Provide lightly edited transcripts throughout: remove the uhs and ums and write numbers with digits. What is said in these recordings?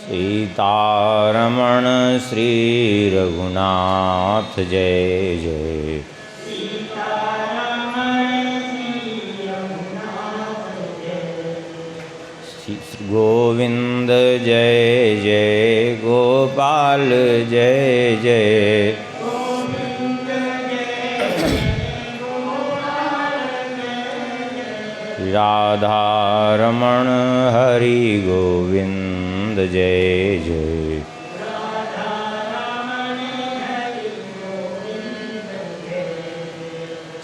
सीतारमण श्री रघुनाथ जय जय। गोविंद जय जय गोपाल जय जय। राधारमण हरि गोविंद जय जय।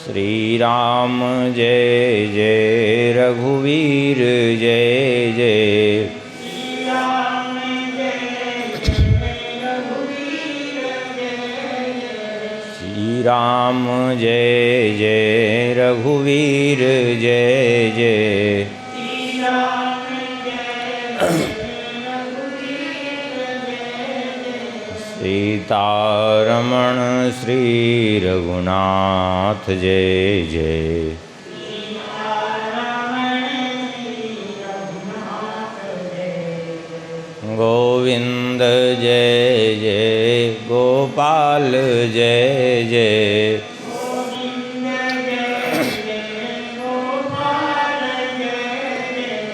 श्री राम जय जय रघुवीर जय जय। श्री राम जय जय रघुवीर जय जय। सीतारमण श्री रघुनाथ जय जय। गोविंद जय जय गोपाल जय जय।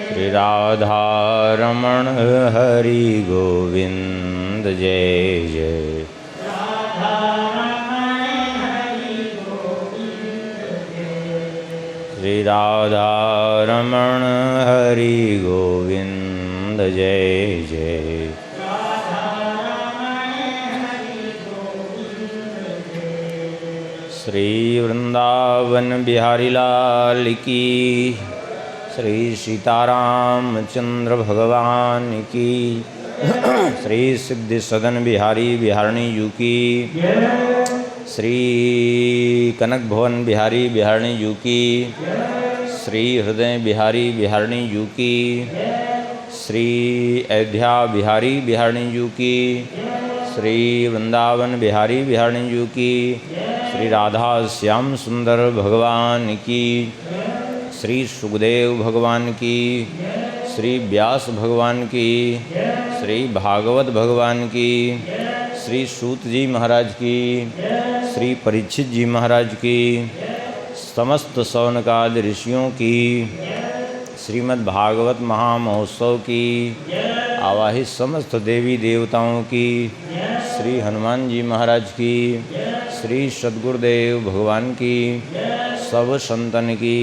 श्री राधारमण हरि गोविंद जय जय। श्री राधारमण हरि गोविंद जय जय। श्री वृंदावन बिहारी लाल की, श्री सीतारामचंद्र भगवान की, श्री सिद्धि सदन बिहारी बिहारणी जू की, श्री कनक भवन बिहारी बिहारणी जू की, श्री हृदय बिहारी बिहारणी जू की, श्री अयोध्या बिहारी बिहारणी जू की, श्री वृंदावन बिहारी बिहारणी जू की, श्री राधा श्याम सुंदर भगवान की, श्री सुखदेव भगवान की, श्री व्यास भगवान की, श्री भागवत भगवान की, श्री सूत जी महाराज की, श्री परीक्षित जी महाराज की, समस्त सौनकाद ऋषियों की, श्रीमद् भागवत महामहोत्सव की, आवाहित समस्त देवी देवताओं की, श्री हनुमान जी महाराज की, श्री सद्गुरुदेव भगवान की, सब संतन की,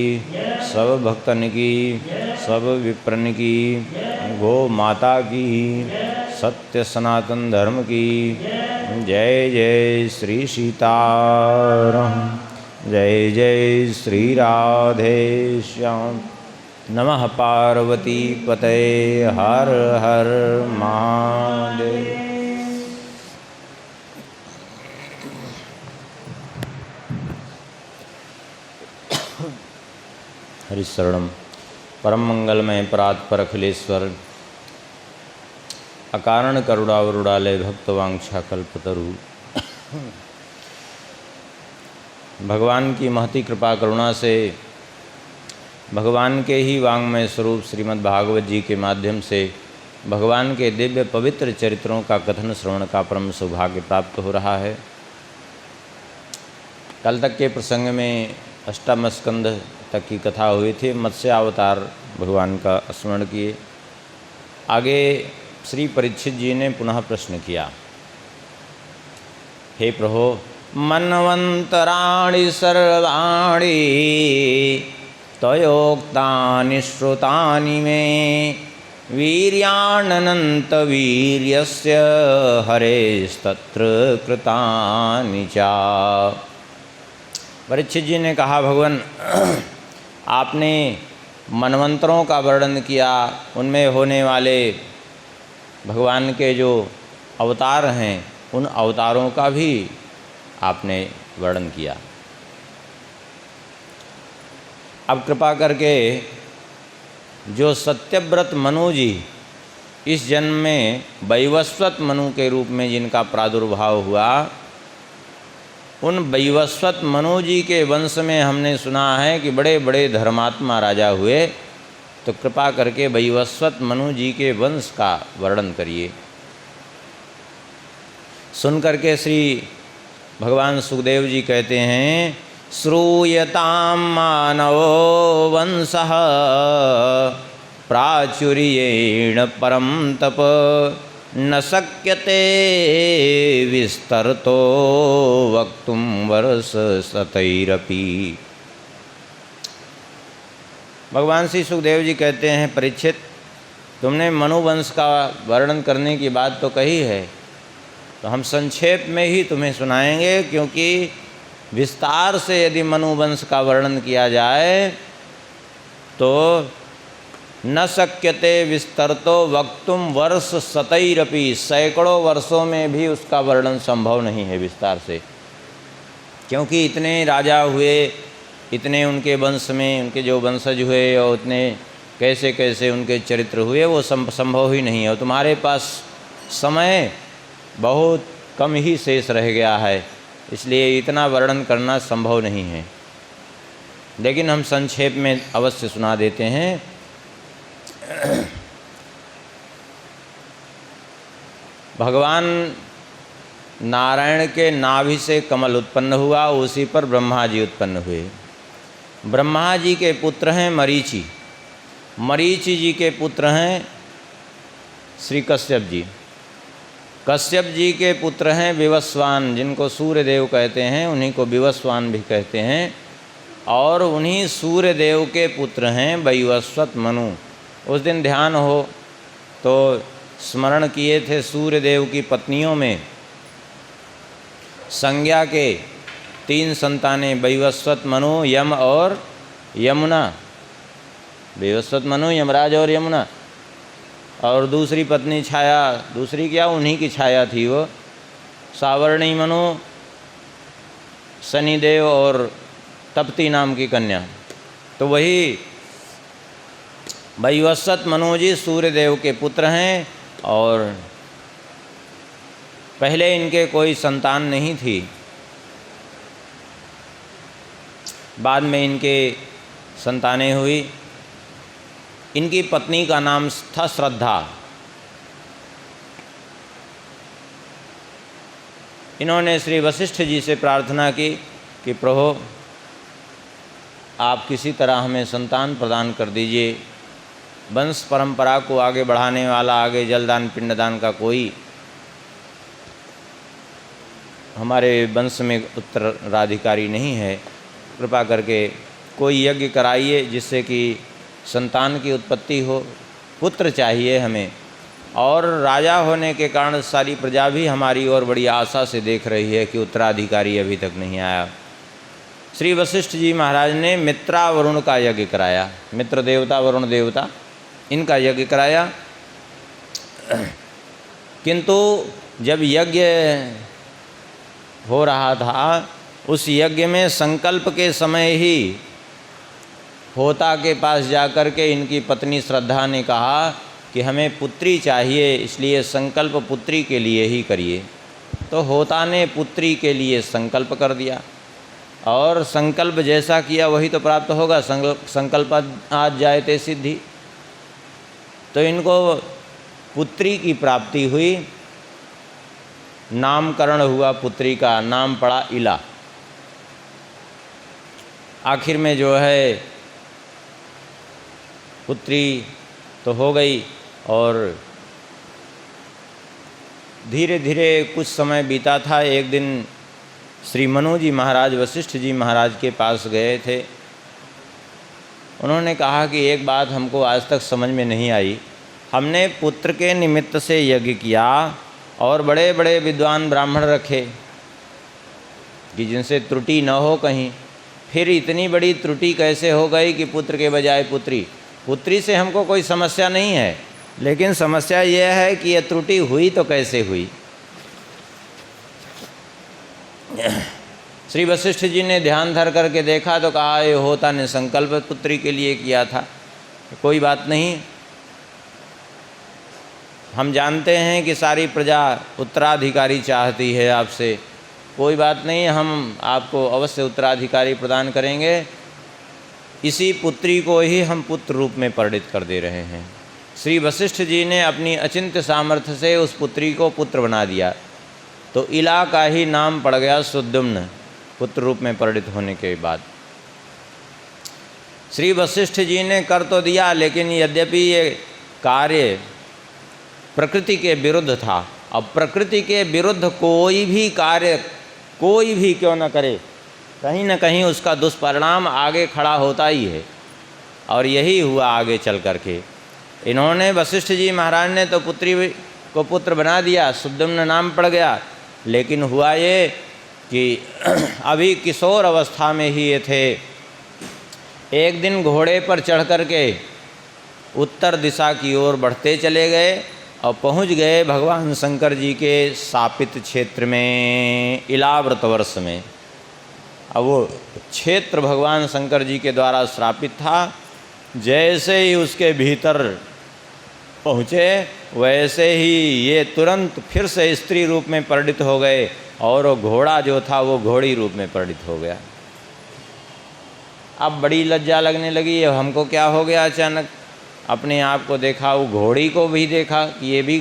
सब भक्तन की, सब विप्रन की, गो माता की, सत्य सनातन धर्म की जय जय। श्री सीताराम जय जय। श्री राधे श्याम। नमः पार्वती पतये हर हर महादेव। हरिशरणम। परम मंगलमय परात्पर अखिलेश्वर अकारण करुणावरुणालय भक्तवांछा कल्पतरु। भगवान की महती कृपा करुणा से भगवान के ही वांग्मय स्वरूप श्रीमद् भागवत जी के माध्यम से भगवान के दिव्य पवित्र चरित्रों का कथन श्रवण का परम सौभाग्य प्राप्त हो रहा है। कल तक के प्रसंग में अष्टम स्कंध तक की कथा हुई थी। मत्स्य अवतार भगवान का स्मरण किए। आगे श्री परीक्षित जी ने पुनः प्रश्न किया, हे प्रभो, मन्वन्तराणि सर्वाणि त्वयोक्तानि श्रुतानि मे वीर्यानन्त वीर्यस्य हरेस्तत्र कृतानि च। परीक्षित जी ने कहा, भगवान आपने मनवंतरों का वर्णन किया, उनमें होने वाले भगवान के जो अवतार हैं उन अवतारों का भी आपने वर्णन किया। अब कृपा करके जो सत्यव्रत मनु जी इस जन्म में वैवस्वत मनु के रूप में जिनका प्रादुर्भाव हुआ, उन वैवस्वत मनु जी के वंश में हमने सुना है कि बड़े बड़े धर्मात्मा राजा हुए, तो कृपा करके वैवस्वत मनु जी के वंश का वर्णन करिए। सुन करके श्री भगवान सुखदेव जी कहते हैं, श्रूयतां मानवो वंशः प्राचुर्येण परं तप न शक्यते विस्तरतो वक्तुं वर्षशतैरपि। भगवान श्री सुखदेव जी कहते हैं, परीक्षित, तुमने मनुवंश का वर्णन करने की बात तो कही है, तो हम संक्षेप में ही तुम्हें सुनाएंगे, क्योंकि विस्तार से यदि मनुवंश का वर्णन किया जाए तो न शक्यते विस्तरतो वक्तुम वर्ष शतैरपि, सैकड़ों वर्षों में भी उसका वर्णन संभव नहीं है विस्तार से, क्योंकि इतने राजा हुए, इतने उनके वंश में उनके जो वंशज हुए और उतने कैसे कैसे उनके चरित्र हुए, वो संभव ही नहीं है। और तुम्हारे पास समय बहुत कम ही शेष रह गया है, इसलिए इतना वर्णन करना संभव नहीं है। लेकिन हम संक्षेप में अवश्य सुना देते हैं। भगवान नारायण के नाभि से कमल उत्पन्न हुआ, उसी पर ब्रह्मा जी उत्पन्न हुए। ब्रह्मा जी के पुत्र हैं मरीचि, मरीचि जी के पुत्र हैं श्री कश्यप जी, कश्यप जी के पुत्र हैं विवस्वान, जिनको सूर्य देव कहते हैं, उन्हीं को विवस्वान भी कहते हैं। और उन्हीं सूर्य देव के पुत्र हैं वैवस्वत मनु। उस दिन ध्यान हो तो स्मरण किए थे, सूर्य देव की पत्नियों में संज्ञा के 3 संतानें, वैवस्वत मनु, यम और यमुना। वैवस्वत मनु, यमराज और यमुना। और दूसरी पत्नी छाया, दूसरी क्या, उन्हीं की छाया थी वो, सावर्णी मनु, शनिदेव और तप्ती नाम की कन्या। तो वही वैवस्वत मनु जी सूर्यदेव के पुत्र हैं, और पहले इनके कोई संतान नहीं थी, बाद में इनके संतानें हुई। इनकी पत्नी का नाम था श्रद्धा। इन्होंने श्री वशिष्ठ जी से प्रार्थना की कि प्रभु आप किसी तरह हमें संतान प्रदान कर दीजिए, वंश परंपरा को आगे बढ़ाने वाला, आगे जलदान पिंडदान का कोई हमारे वंश में उत्तराधिकारी नहीं है, कृपा करके कोई यज्ञ कराइए जिससे कि संतान की उत्पत्ति हो, पुत्र चाहिए हमें। और राजा होने के कारण सारी प्रजा भी हमारी ओर बड़ी आशा से देख रही है कि उत्तराधिकारी अभी तक नहीं आया। श्री वशिष्ठ जी महाराज ने मित्रा वरुण का यज्ञ कराया, मित्र देवता वरुण देवता, इनका यज्ञ कराया। किंतु जब यज्ञ हो रहा था, उस यज्ञ में संकल्प के समय ही होता के पास जाकर के इनकी पत्नी श्रद्धा ने कहा कि हमें पुत्री चाहिए, इसलिए संकल्प पुत्री के लिए ही करिए। तो होता ने पुत्री के लिए संकल्प कर दिया, और संकल्प जैसा किया वही तो प्राप्त होगा। संकल्प आज जायते सिद्धि। तो इनको पुत्री की प्राप्ति हुई, नामकरण हुआ पुत्री का, नाम पड़ा इला। आखिर में जो है पुत्री तो हो गई, और धीरे धीरे कुछ समय बीता था। एक दिन श्री मनु जी महाराज वशिष्ठ जी महाराज के पास गए थे। उन्होंने कहा कि एक बात हमको आज तक समझ में नहीं आई, हमने पुत्र के निमित्त से यज्ञ किया और बड़े बड़े विद्वान ब्राह्मण रखे कि जिनसे त्रुटि न हो कहीं, फिर इतनी बड़ी त्रुटि कैसे हो गई कि पुत्र के बजाय पुत्री। पुत्री से हमको कोई समस्या नहीं है, लेकिन समस्या यह है कि यह त्रुटि हुई तो कैसे हुई। श्री वशिष्ठ जी ने ध्यान धर करके देखा तो कहा ये होता ने संकल्प पुत्री के लिए किया था, कोई बात नहीं। हम जानते हैं कि सारी प्रजा उत्तराधिकारी चाहती है आपसे, कोई बात नहीं, हम आपको अवश्य उत्तराधिकारी प्रदान करेंगे। इसी पुत्री को ही हम पुत्र रूप में परिणित कर दे रहे हैं। श्री वशिष्ठ जी ने अपनी अचिंत्य सामर्थ्य से उस पुत्री को पुत्र बना दिया, तो इला का ही नाम पड़ गया सुद्युम्न, पुत्र रूप में परिणित होने के बाद। श्री वशिष्ठ जी ने कर तो दिया, लेकिन यद्यपि ये कार्य प्रकृति के विरुद्ध था। अब प्रकृति के विरुद्ध कोई भी कार्य कोई भी क्यों न करे, कहीं न कहीं उसका दुष्परिणाम आगे खड़ा होता ही है, और यही हुआ आगे चल करके। इन्होंने वशिष्ठ जी महाराज ने तो पुत्री को पुत्र बना दिया, सुद्युम्न नाम पड़ गया, लेकिन हुआ ये कि अभी किशोर अवस्था में ही ये थे। एक दिन घोड़े पर चढ़ कर के उत्तर दिशा की ओर बढ़ते चले गए और पहुंच गए भगवान शंकर जी के शापित क्षेत्र में, इलाव्रत वर्ष में। अब वो क्षेत्र भगवान शंकर जी के द्वारा श्रापित था। जैसे ही उसके भीतर पहुँचे वैसे ही ये तुरंत फिर से स्त्री रूप में परिणित हो गए, और वो घोड़ा जो था वो घोड़ी रूप में परिणित हो गया। अब बड़ी लज्जा लगने लगी, अब हमको क्या हो गया। अचानक अपने आप को देखा, वो घोड़ी को भी देखा कि ये भी,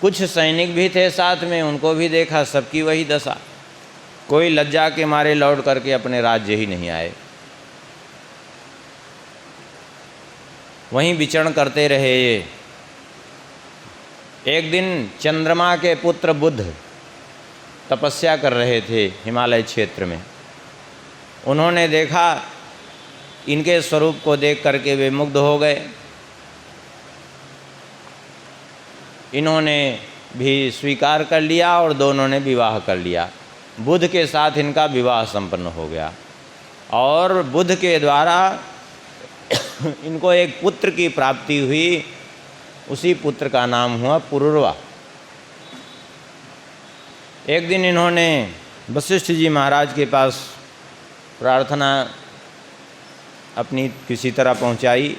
कुछ सैनिक भी थे साथ में, उनको भी देखा, सबकी वही दशा। कोई लज्जा के मारे लौट करके अपने राज्य ही नहीं आए, वहीं विचरण करते रहे। ये एक दिन चंद्रमा के पुत्र बुध तपस्या कर रहे थे हिमालय क्षेत्र में। उन्होंने देखा, इनके स्वरूप को देख करके वे मुग्ध हो गए। इन्होंने भी स्वीकार कर लिया और दोनों ने विवाह कर लिया। बुध के साथ इनका विवाह संपन्न हो गया, और बुध के द्वारा इनको एक पुत्र की प्राप्ति हुई। उसी पुत्र का नाम हुआ पुरुरवा। एक दिन इन्होंने वशिष्ठ जी महाराज के पास प्रार्थना अपनी किसी तरह पहुंचाई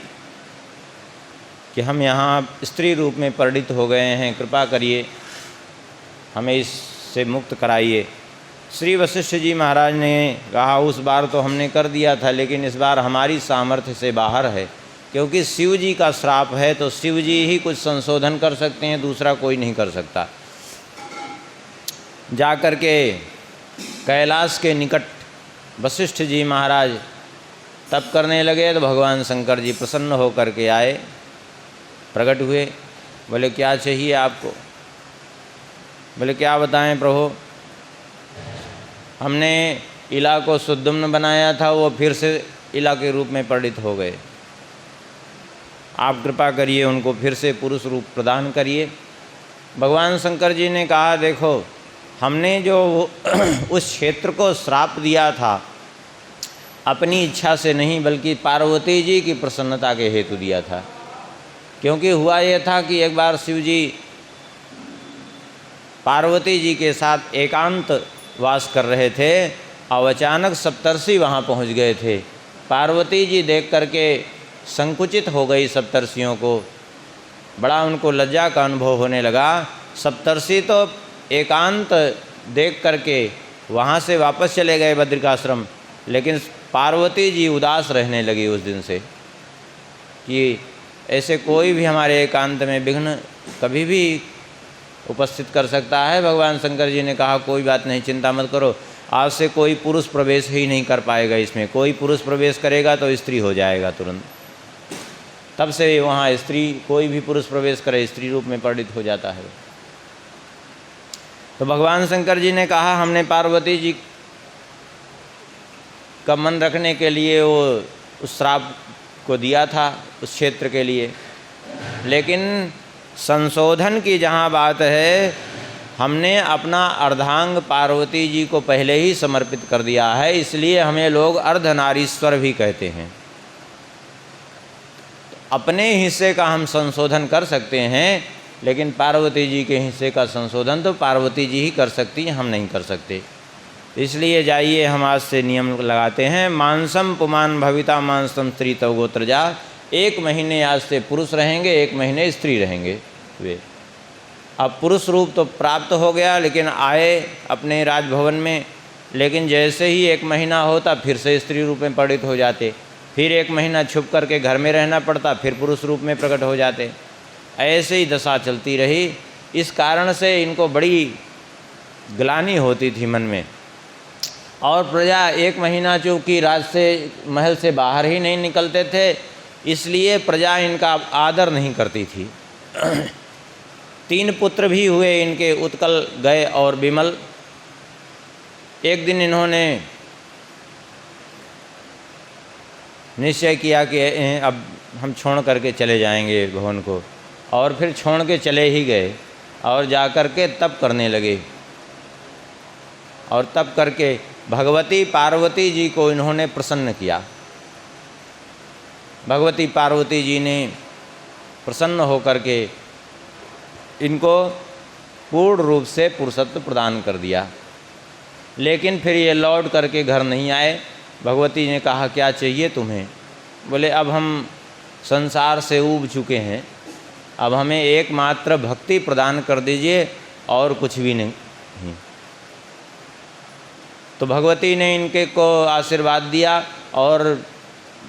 कि हम यहाँ स्त्री रूप में परिणित हो गए हैं, कृपा करिए, हमें इससे मुक्त कराइए। श्री वशिष्ठ जी महाराज ने कहा, उस बार तो हमने कर दिया था, लेकिन इस बार हमारी सामर्थ्य से बाहर है, क्योंकि शिव जी का श्राप है, तो शिव जी ही कुछ संशोधन कर सकते हैं, दूसरा कोई नहीं कर सकता। जा कर के कैलाश के निकट वशिष्ठ जी महाराज तप करने लगे, तो भगवान शंकर जी प्रसन्न होकर के आए, प्रकट हुए। बोले, क्या चाहिए आपको? बोले, क्या बताएं प्रभु, हमने इला को सुद्युम्न बनाया था, वो फिर से इला के रूप में परिणित हो गए। आप कृपा करिए, उनको फिर से पुरुष रूप प्रदान करिए। भगवान शंकर जी ने कहा, देखो, हमने जो उस क्षेत्र को श्राप दिया था अपनी इच्छा से नहीं, बल्कि पार्वती जी की प्रसन्नता के हेतु दिया था। क्योंकि हुआ यह था कि एक बार शिव जी पार्वती जी के साथ एकांत वास कर रहे थे, और अचानक सप्तर्षि वहाँ पहुँच गए थे। पार्वती जी देख करके संकुचित हो गई सप्तर्षियों को, बड़ा उनको लज्जा का अनुभव होने लगा। सप्तर्षि तो एकांत देख करके वहाँ से वापस चले गए बद्रिकाश्रम, लेकिन पार्वती जी उदास रहने लगी उस दिन से कि ऐसे कोई भी हमारे एकांत में विघ्न कभी भी उपस्थित कर सकता है। भगवान शंकर जी ने कहा, कोई बात नहीं, चिंता मत करो, आज से कोई पुरुष प्रवेश ही नहीं कर पाएगा इसमें, कोई पुरुष प्रवेश करेगा तो स्त्री हो जाएगा तुरंत। तब से वहाँ स्त्री, कोई भी पुरुष प्रवेश करे स्त्री रूप में परिणित हो जाता है। तो भगवान शंकर जी ने कहा, हमने पार्वती जी का मन रखने के लिए वो उस श्राप को दिया था उस क्षेत्र के लिए, लेकिन संशोधन की जहाँ बात है, हमने अपना अर्धांग पार्वती जी को पहले ही समर्पित कर दिया है, इसलिए हमें लोग अर्धनारीश्वर भी कहते हैं। अपने हिस्से का हम संशोधन कर सकते हैं, लेकिन पार्वती जी के हिस्से का संशोधन तो पार्वती जी ही कर सकती हैं, हम नहीं कर सकते। इसलिए जाइए, हम आज से नियम लगाते हैं, मांसम पुमान भविता मांसम स्त्री तव गोत्रजा। 1 महीने आज से पुरुष रहेंगे, 1 महीने स्त्री रहेंगे वे। अब पुरुष रूप तो प्राप्त हो गया, लेकिन आए अपने राजभवन में लेकिन जैसे ही 1 महीना होता फिर से स्त्री रूप में परिणित हो जाते, फिर 1 महीना छुप करके घर में रहना पड़ता, फिर पुरुष रूप में प्रकट हो जाते। ऐसे ही दशा चलती रही। इस कारण से इनको बड़ी ग्लानि होती थी मन में। और प्रजा 1 महीना चूँकि राज से महल से बाहर ही नहीं निकलते थे, इसलिए प्रजा इनका आदर नहीं करती थी। 3 पुत्र भी हुए इनके, उत्कल, गय और विमल। एक दिन इन्होंने निश्चय किया कि अब हम छोड़ करके चले जाएंगे भवन को, और फिर छोड़ के चले ही गए और जा कर के तप करने लगे। और तप करके भगवती पार्वती जी को इन्होंने प्रसन्न किया। भगवती पार्वती जी ने प्रसन्न होकर के इनको पूर्ण रूप से पुरुषत्व प्रदान कर दिया। लेकिन फिर ये लौट करके घर नहीं आए। भगवती ने कहा, क्या चाहिए तुम्हें? बोले, अब हम संसार से ऊब चुके हैं, अब हमें एकमात्र भक्ति प्रदान कर दीजिए और कुछ भी नहीं। तो भगवती ने इनके को आशीर्वाद दिया और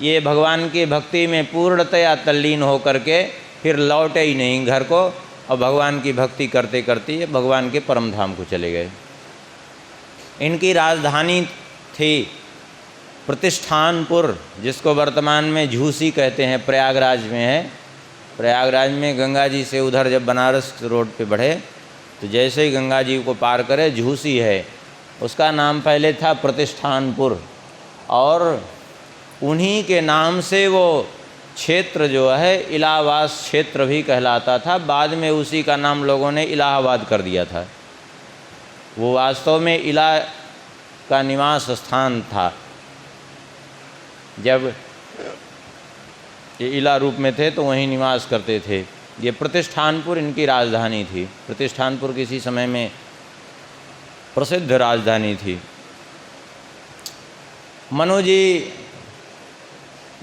ये भगवान की भक्ति में पूर्णतया तल्लीन होकर के फिर लौटे ही नहीं घर को, और भगवान की भक्ति करते करते ये भगवान के परम धाम को चले गए। इनकी राजधानी थी प्रतिष्ठानपुर, जिसको वर्तमान में झूसी कहते हैं, प्रयागराज में है। प्रयागराज में गंगा जी से उधर जब बनारस रोड पे बढ़े तो जैसे ही गंगा जी को पार करे झूसी है, उसका नाम पहले था प्रतिष्ठानपुर, और उन्हीं के नाम से वो क्षेत्र जो है इलाहाबाद क्षेत्र भी कहलाता था। बाद में उसी का नाम लोगों ने इलाहाबाद कर दिया था। वो वास्तव में इला का निवास स्थान था। जब ये इला रूप में थे तो वहीं निवास करते थे। ये प्रतिष्ठानपुर इनकी राजधानी थी। प्रतिष्ठानपुर किसी समय में प्रसिद्ध राजधानी थी। मनु जी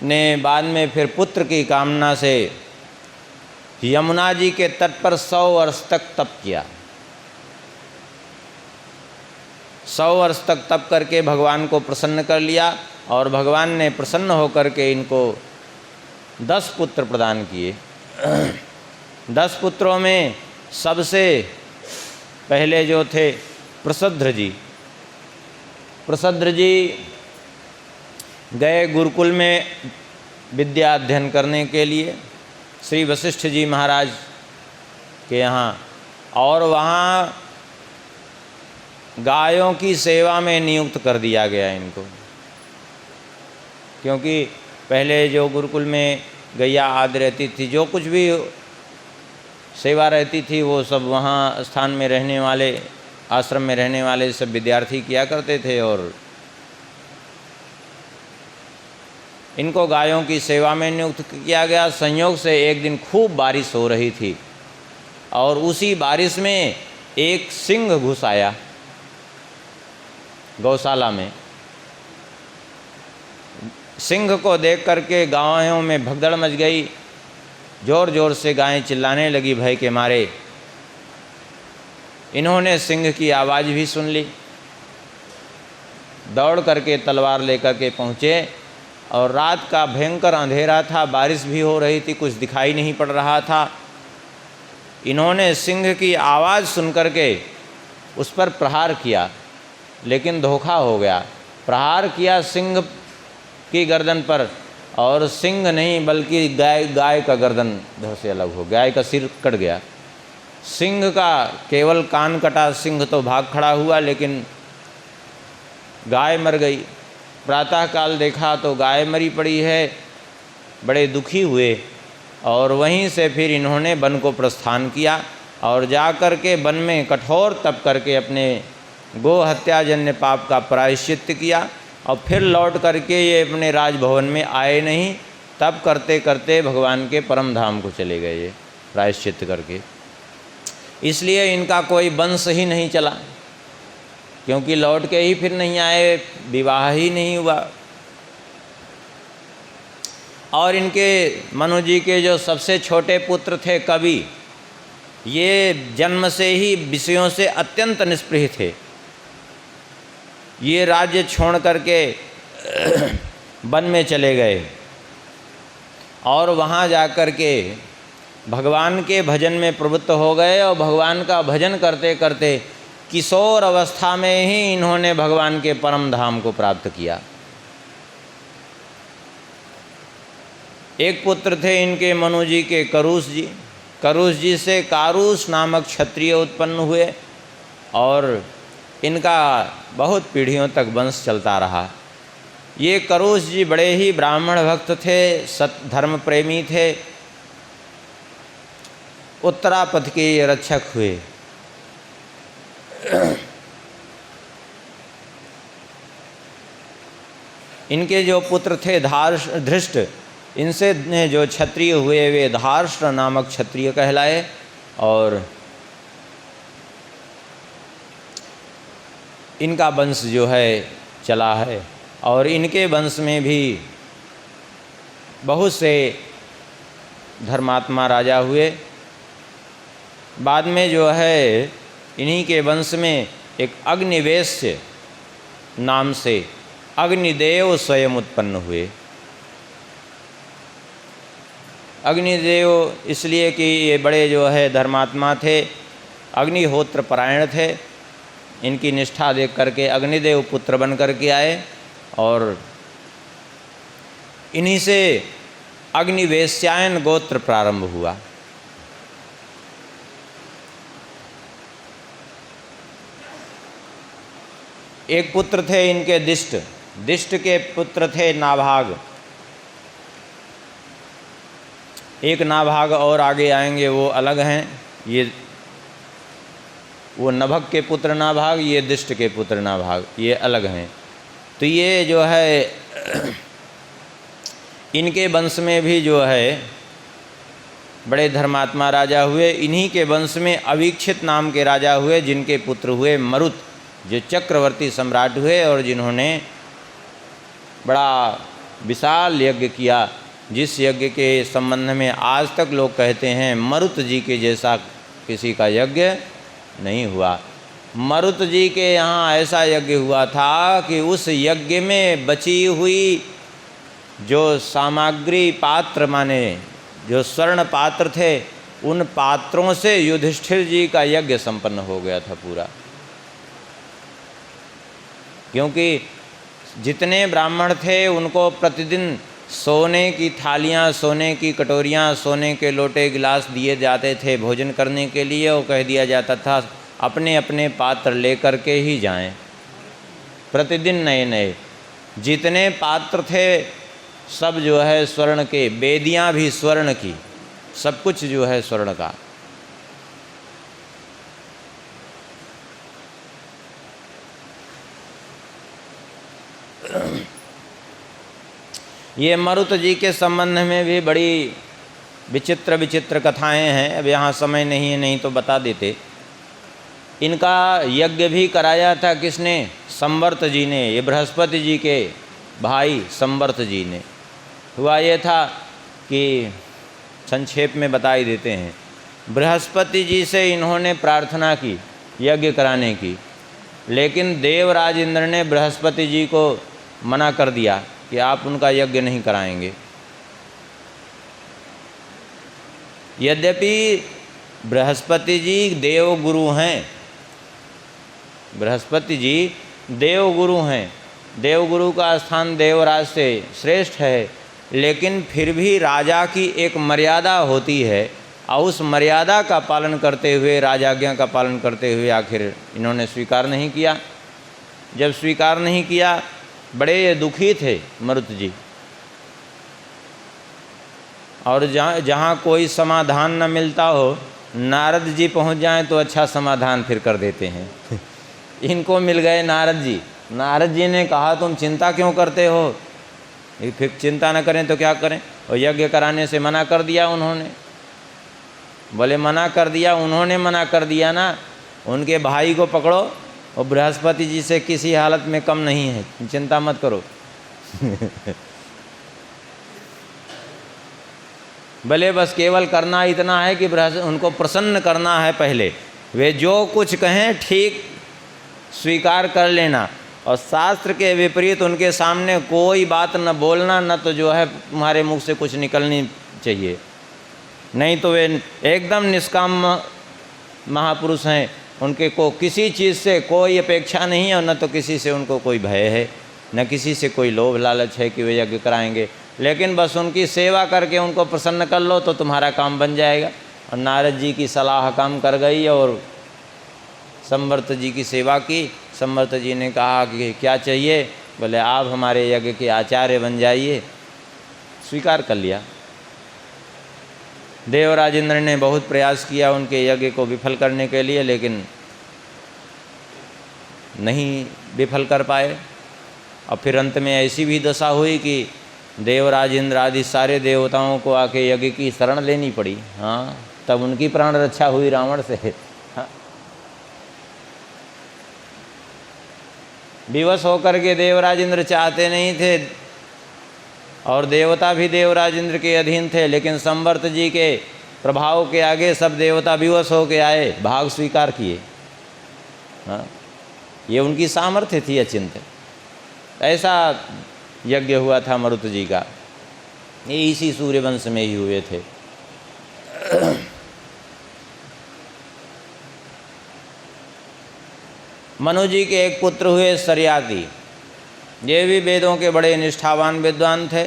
ने बाद में फिर पुत्र की कामना से यमुना जी के तट पर 100 वर्ष तक तप किया। 100 वर्ष तक तप करके भगवान को प्रसन्न कर लिया, और भगवान ने प्रसन्न होकर के इनको 10 पुत्र प्रदान किए। 10 पुत्रों में सबसे पहले जो थे प्रसद्र जी। प्रसद्र जी गए गुरुकुल में विद्या अध्ययन करने के लिए श्री वशिष्ठ जी महाराज के यहाँ, और वहाँ गायों की सेवा में नियुक्त कर दिया गया इनको। क्योंकि पहले जो गुरुकुल में गैया आदि रहती थी, जो कुछ भी सेवा रहती थी, वो सब वहाँ स्थान में रहने वाले, आश्रम में रहने वाले सब विद्यार्थी किया करते थे। और इनको गायों की सेवा में नियुक्त किया गया। संयोग से एक दिन खूब बारिश हो रही थी, और उसी बारिश में एक सिंह घुस आया गौशाला में। सिंह को देख करके गायों में भगदड़ मच गई। ज़ोर ज़ोर से गायें चिल्लाने लगी भय के मारे। इन्होंने सिंह की आवाज़ भी सुन ली, दौड़ करके तलवार लेकर के पहुँचे, और रात का भयंकर अंधेरा था, बारिश भी हो रही थी, कुछ दिखाई नहीं पड़ रहा था। इन्होंने सिंह की आवाज़ सुन करके उस पर प्रहार किया, लेकिन धोखा हो गया। प्रहार किया सिंह की गर्दन पर, और सिंह नहीं बल्कि गाय का गर्दन धड़ से अलग हो, गाय का सिर कट गया। सिंह का केवल कान कटा, सिंह तो भाग खड़ा हुआ, लेकिन गाय मर गई। प्रातःकाल देखा तो गाय मरी पड़ी है। बड़े दुखी हुए, और वहीं से फिर इन्होंने वन को प्रस्थान किया, और जा कर के वन में कठोर तप करके अपने गो हत्याजन्य पाप का प्रायश्चित्त किया। और फिर लौट करके ये अपने राजभवन में आए नहीं, तब करते करते भगवान के परम धाम को चले गए ये प्रायश्चित्त करके। इसलिए इनका कोई वंश ही नहीं चला, क्योंकि लौट के ही फिर नहीं आए, विवाह ही नहीं हुआ। और इनके मनु जी के जो सबसे छोटे पुत्र थे कवि, ये जन्म से ही विषयों से अत्यंत निष्पृह थे। ये राज्य छोड़ करके वन में चले गए और वहाँ जा कर के भगवान के भजन में प्रवृत्त हो गए और भगवान का भजन करते करते किशोर अवस्था में ही इन्होंने भगवान के परम धाम को प्राप्त किया। एक पुत्र थे इनके मनु जी के करुष जी। करुष जी से कारूस नामक क्षत्रिय उत्पन्न हुए और इनका बहुत पीढ़ियों तक वंश चलता रहा। ये करुष जी बड़े ही ब्राह्मण भक्त थे, सत धर्म प्रेमी थे, उत्तरापथ के ये रक्षक हुए। इनके जो पुत्र थे धृष्ट, इनसे जो क्षत्रिय हुए वे धार्ष्ट्र नामक क्षत्रिय कहलाए और इनका वंश जो है चला है और इनके वंश में भी बहुत से धर्मात्मा राजा हुए। बाद में जो है इन्हीं के वंश में एक अग्निवेश्य नाम से अग्निदेव स्वयं उत्पन्न हुए। अग्निदेव इसलिए कि ये बड़े जो है धर्मात्मा थे, अग्निहोत्र परायण थे। इनकी निष्ठा देख करके अग्निदेव पुत्र बन करके आए और इन्हीं से अग्निवेश्यायन गोत्र प्रारंभ हुआ। एक पुत्र थे इनके दिष्ट, दिष्ट के पुत्र थे नाभाग। एक नाभाग और आगे आएंगे, वो अलग हैं। ये वो नभग के पुत्र नाभाग, ये दिष्ट के पुत्र नाभाग, ये अलग हैं। तो ये जो है इनके वंश में भी जो है बड़े धर्मात्मा राजा हुए। इन्हीं के वंश में अवीक्षित नाम के राजा हुए, जिनके पुत्र हुए मरुत, जो चक्रवर्ती सम्राट हुए और जिन्होंने बड़ा विशाल यज्ञ किया, जिस यज्ञ के संबंध में आज तक लोग कहते हैं मरुत जी के जैसा किसी का यज्ञ नहीं हुआ। मरुत जी के यहाँ ऐसा यज्ञ हुआ था कि उस यज्ञ में बची हुई जो सामग्री पात्र माने जो स्वर्ण पात्र थे, उन पात्रों से युधिष्ठिर जी का यज्ञ संपन्न हो गया था पूरा। क्योंकि जितने ब्राह्मण थे उनको प्रतिदिन सोने की थालियाँ, सोने की कटोरियाँ, सोने के लोटे गिलास दिए जाते थे भोजन करने के लिए, और कह दिया जाता था अपने अपने पात्र लेकर के ही जाएं। प्रतिदिन नए नए जितने पात्र थे सब जो है स्वर्ण के, बेदियाँ भी स्वर्ण की, सब कुछ जो है स्वर्ण का। ये मरुत जी के संबंध में भी बड़ी विचित्र विचित्र कथाएं हैं। अब यहाँ समय नहीं है, नहीं तो बता देते। इनका यज्ञ भी कराया था किसने? संवर्त जी ने, ये बृहस्पति जी के भाई संवर्त जी ने। हुआ ये था कि संक्षेप में बता ही देते हैं। बृहस्पति जी से इन्होंने प्रार्थना की यज्ञ कराने की, लेकिन देवराज इंद्र ने बृहस्पति जी को मना कर दिया कि आप उनका यज्ञ नहीं कराएंगे। यद्यपि बृहस्पति जी देव गुरु हैं, बृहस्पति जी देव गुरु हैं, देव गुरु का स्थान देवराज से श्रेष्ठ है, लेकिन फिर भी राजा की एक मर्यादा होती है और उस मर्यादा का पालन करते हुए, राजाज्ञा का पालन करते हुए आखिर इन्होंने स्वीकार नहीं किया। जब स्वीकार नहीं किया, बड़े दुखी थे मरुत जी, और जहाँ कोई समाधान न मिलता हो, नारद जी पहुँच जाएं तो अच्छा समाधान फिर कर देते हैं। इनको मिल गए नारद जी। नारद जी ने कहा तुम चिंता क्यों करते हो, फिर चिंता न करें तो क्या करें, और यज्ञ कराने से मना कर दिया उन्होंने। बोले मना कर दिया, उन्होंने मना कर दिया ना, उनके भाई को पकड़ो, और बृहस्पति जी से किसी हालत में कम नहीं है, चिंता मत करो। भले बस केवल करना इतना है कि उनको प्रसन्न करना है। पहले वे जो कुछ कहें ठीक स्वीकार कर लेना, और शास्त्र के विपरीत उनके सामने कोई बात न बोलना, न तो जो है तुम्हारे मुख से कुछ निकलनी चाहिए, नहीं तो वे एकदम निष्काम महापुरुष हैं। उनके को किसी चीज़ से कोई अपेक्षा नहीं है और न तो किसी से उनको कोई भय है, न किसी से कोई लोभ लालच है कि वे यज्ञ कराएंगे, लेकिन बस उनकी सेवा करके उनको प्रसन्न कर लो तो तुम्हारा काम बन जाएगा। और नारद जी की सलाह काम कर गई और संवर्त जी की सेवा की। संवर्त जी ने कहा कि क्या चाहिए? बोले आप हमारे यज्ञ के आचार्य बन जाइए। स्वीकार कर लिया। देवराज इंद्र ने बहुत प्रयास किया उनके यज्ञ को विफल करने के लिए, लेकिन नहीं विफल कर पाए। और फिर अंत में ऐसी भी दशा हुई कि देवराज इंद्र आदि सारे देवताओं को आके यज्ञ की शरण लेनी पड़ी। हाँ, तब उनकी प्राण रक्षा हुई रावण से। हाँ। विवश होकर के देवराज इंद्र चाहते नहीं थे और देवता भी देवराज इंद्र के अधीन थे, लेकिन संवर्त जी के प्रभाव के आगे सब देवता विवश होके आए, भाग स्वीकार किए। हाँ, ये उनकी सामर्थ्य थी अचिंत्य। ऐसा यज्ञ हुआ था मरुत जी का, ये इसी सूर्यवंश में ही हुए थे। मनु जी के एक पुत्र हुए सरियाती। ये भी वेदों के बड़े निष्ठावान विद्वान थे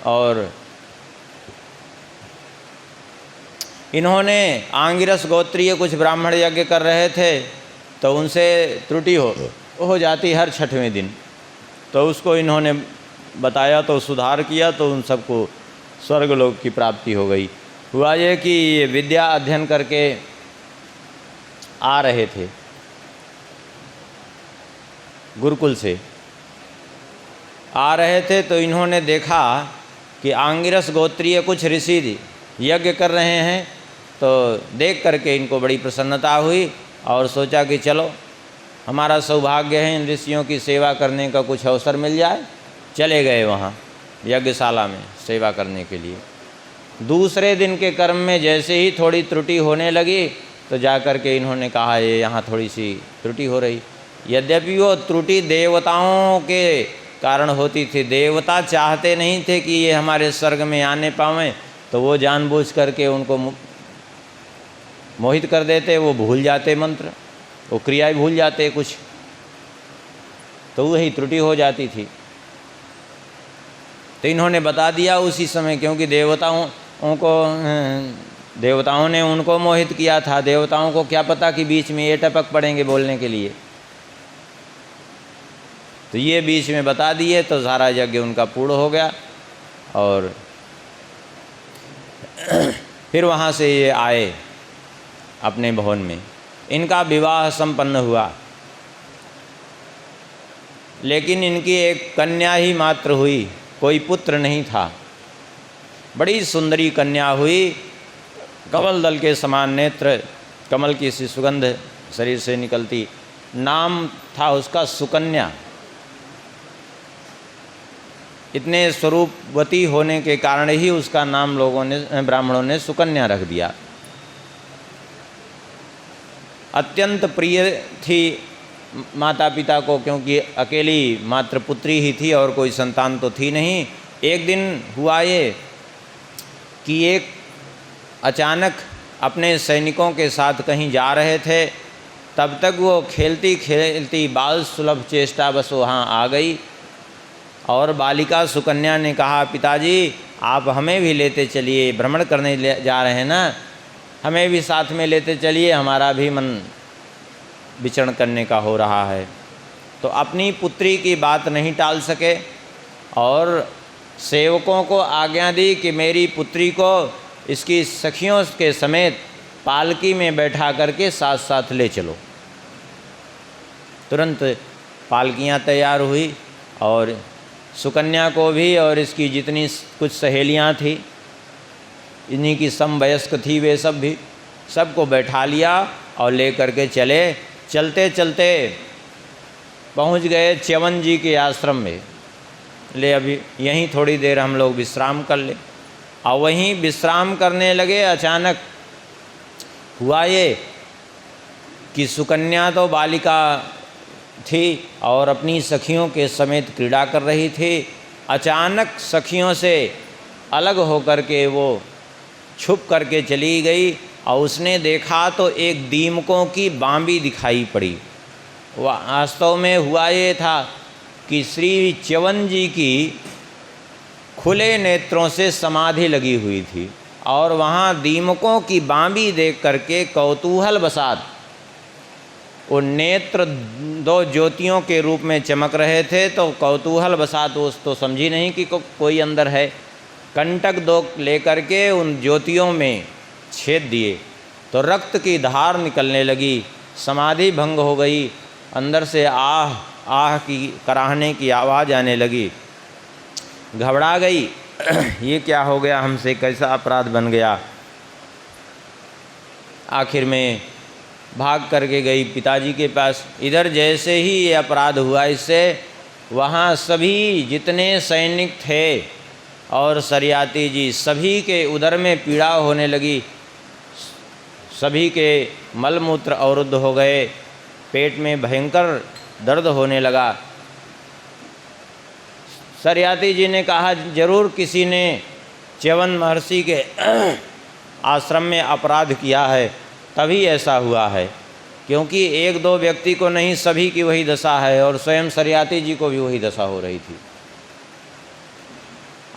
और इन्होंने आंगिरस गोत्रीय कुछ ब्राह्मण यज्ञ कर रहे थे तो उनसे त्रुटि हो जाती हर 6वें दिन। तो उसको इन्होंने बताया तो सुधार किया तो उन सबको स्वर्गलोक की प्राप्ति हो गई। हुआ ये कि ये विद्या अध्ययन करके आ रहे थे गुरुकुल से, आ रहे थे तो इन्होंने देखा कि आंगिरस गोत्रीय कुछ ऋषि यज्ञ कर रहे हैं। तो देख करके इनको बड़ी प्रसन्नता हुई और सोचा कि चलो हमारा सौभाग्य है इन ऋषियों की सेवा करने का कुछ अवसर मिल जाए। चले गए वहाँ यज्ञशाला में सेवा करने के लिए। दूसरे दिन के कर्म में जैसे ही थोड़ी त्रुटि होने लगी तो जा कर के इन्होंने कहा ये यहाँ थोड़ी सी त्रुटि हो रही। यद्यपि वो त्रुटि देवताओं के कारण होती थी, देवता चाहते नहीं थे कि ये हमारे स्वर्ग में आने पावें, तो वो जानबूझ करके उनको मोहित कर देते, वो भूल जाते मंत्र, वो क्रियाएं भूल जाते कुछ, तो वही त्रुटि हो जाती थी। तो इन्होंने बता दिया उसी समय, क्योंकि देवताओं ने उनको मोहित किया था। देवताओं को क्या पता कि बीच में ये टपक पड़ेंगे बोलने के लिए, तो ये बीच में बता दिए तो सारा यज्ञ उनका पूर्ण हो गया। और फिर वहाँ से ये आए अपने भवन में, इनका विवाह संपन्न हुआ, लेकिन इनकी एक कन्या ही मात्र हुई, कोई पुत्र नहीं था। बड़ी सुंदरी कन्या हुई, कमल दल के समान नेत्र, कमल की सी सुगंध शरीर से निकलती। नाम था उसका सुकन्या। इतने स्वरूपवती होने के कारण ही उसका नाम ब्राह्मणों ने सुकन्या रख दिया। अत्यंत प्रिय थी माता पिता को, क्योंकि अकेली मात्र पुत्री ही थी और कोई संतान तो थी नहीं। एक दिन हुआ ये कि एक अचानक अपने सैनिकों के साथ कहीं जा रहे थे, तब तक वो खेलती खेलती बाल सुलभ चेष्टा बस वहाँ आ गई। और बालिका सुकन्या ने कहा, पिताजी आप हमें भी लेते चलिए, भ्रमण करने जा रहे हैं ना, हमें भी साथ में लेते चलिए, हमारा भी मन विचरण करने का हो रहा है। तो अपनी पुत्री की बात नहीं टाल सके और सेवकों को आज्ञा दी कि मेरी पुत्री को इसकी सखियों के समेत पालकी में बैठा करके साथ साथ ले चलो। तुरंत पालकियां तैयार हुई और सुकन्या को भी और इसकी जितनी कुछ सहेलियां थी, इन्हीं की समवयस्क थी, वे सब भी सबको बैठा लिया और ले करके चले। चलते चलते पहुंच गए च्यवन जी के आश्रम में। ले अभी यहीं थोड़ी देर हम लोग विश्राम कर ले। और वहीं विश्राम करने लगे, अचानक हुआ ये कि सुकन्या तो बालिका थी और अपनी सखियों के समेत क्रीड़ा कर रही थी। अचानक सखियों से अलग होकर के वो छुप करके चली गई और उसने देखा तो एक दीमकों की बांबी दिखाई पड़ी। वास्तव में हुआ ये था कि श्री च्यवन जी की खुले नेत्रों से समाधि लगी हुई थी और वहाँ दीमकों की बांबी देख करके कौतूहल बसात वो नेत्र दो ज्योतियों के रूप में चमक रहे थे, तो कौतूहल बसात उस तो समझी नहीं कि कोई अंदर है। कंटक दो लेकर के उन ज्योतियों में छेद दिए तो रक्त की धार निकलने लगी, समाधि भंग हो गई, अंदर से आह आह की कराहने की आवाज़ आने लगी। घबरा गई, ये क्या हो गया हमसे, कैसा अपराध बन गया। आखिर में भाग करके गई पिताजी के पास। इधर जैसे ही ये अपराध हुआ इससे, वहाँ सभी जितने सैनिक थे और सरियाती जी सभी के उदर में पीड़ा होने लगी, सभी के मलमूत्र अवरुद्ध हो गए, पेट में भयंकर दर्द होने लगा। सरियाती जी ने कहा जरूर किसी ने च्यवन महर्षि के आश्रम में अपराध किया है तभी ऐसा हुआ है, क्योंकि एक दो व्यक्ति को नहीं सभी की वही दशा है और स्वयं सरियाती जी को भी वही दशा हो रही थी।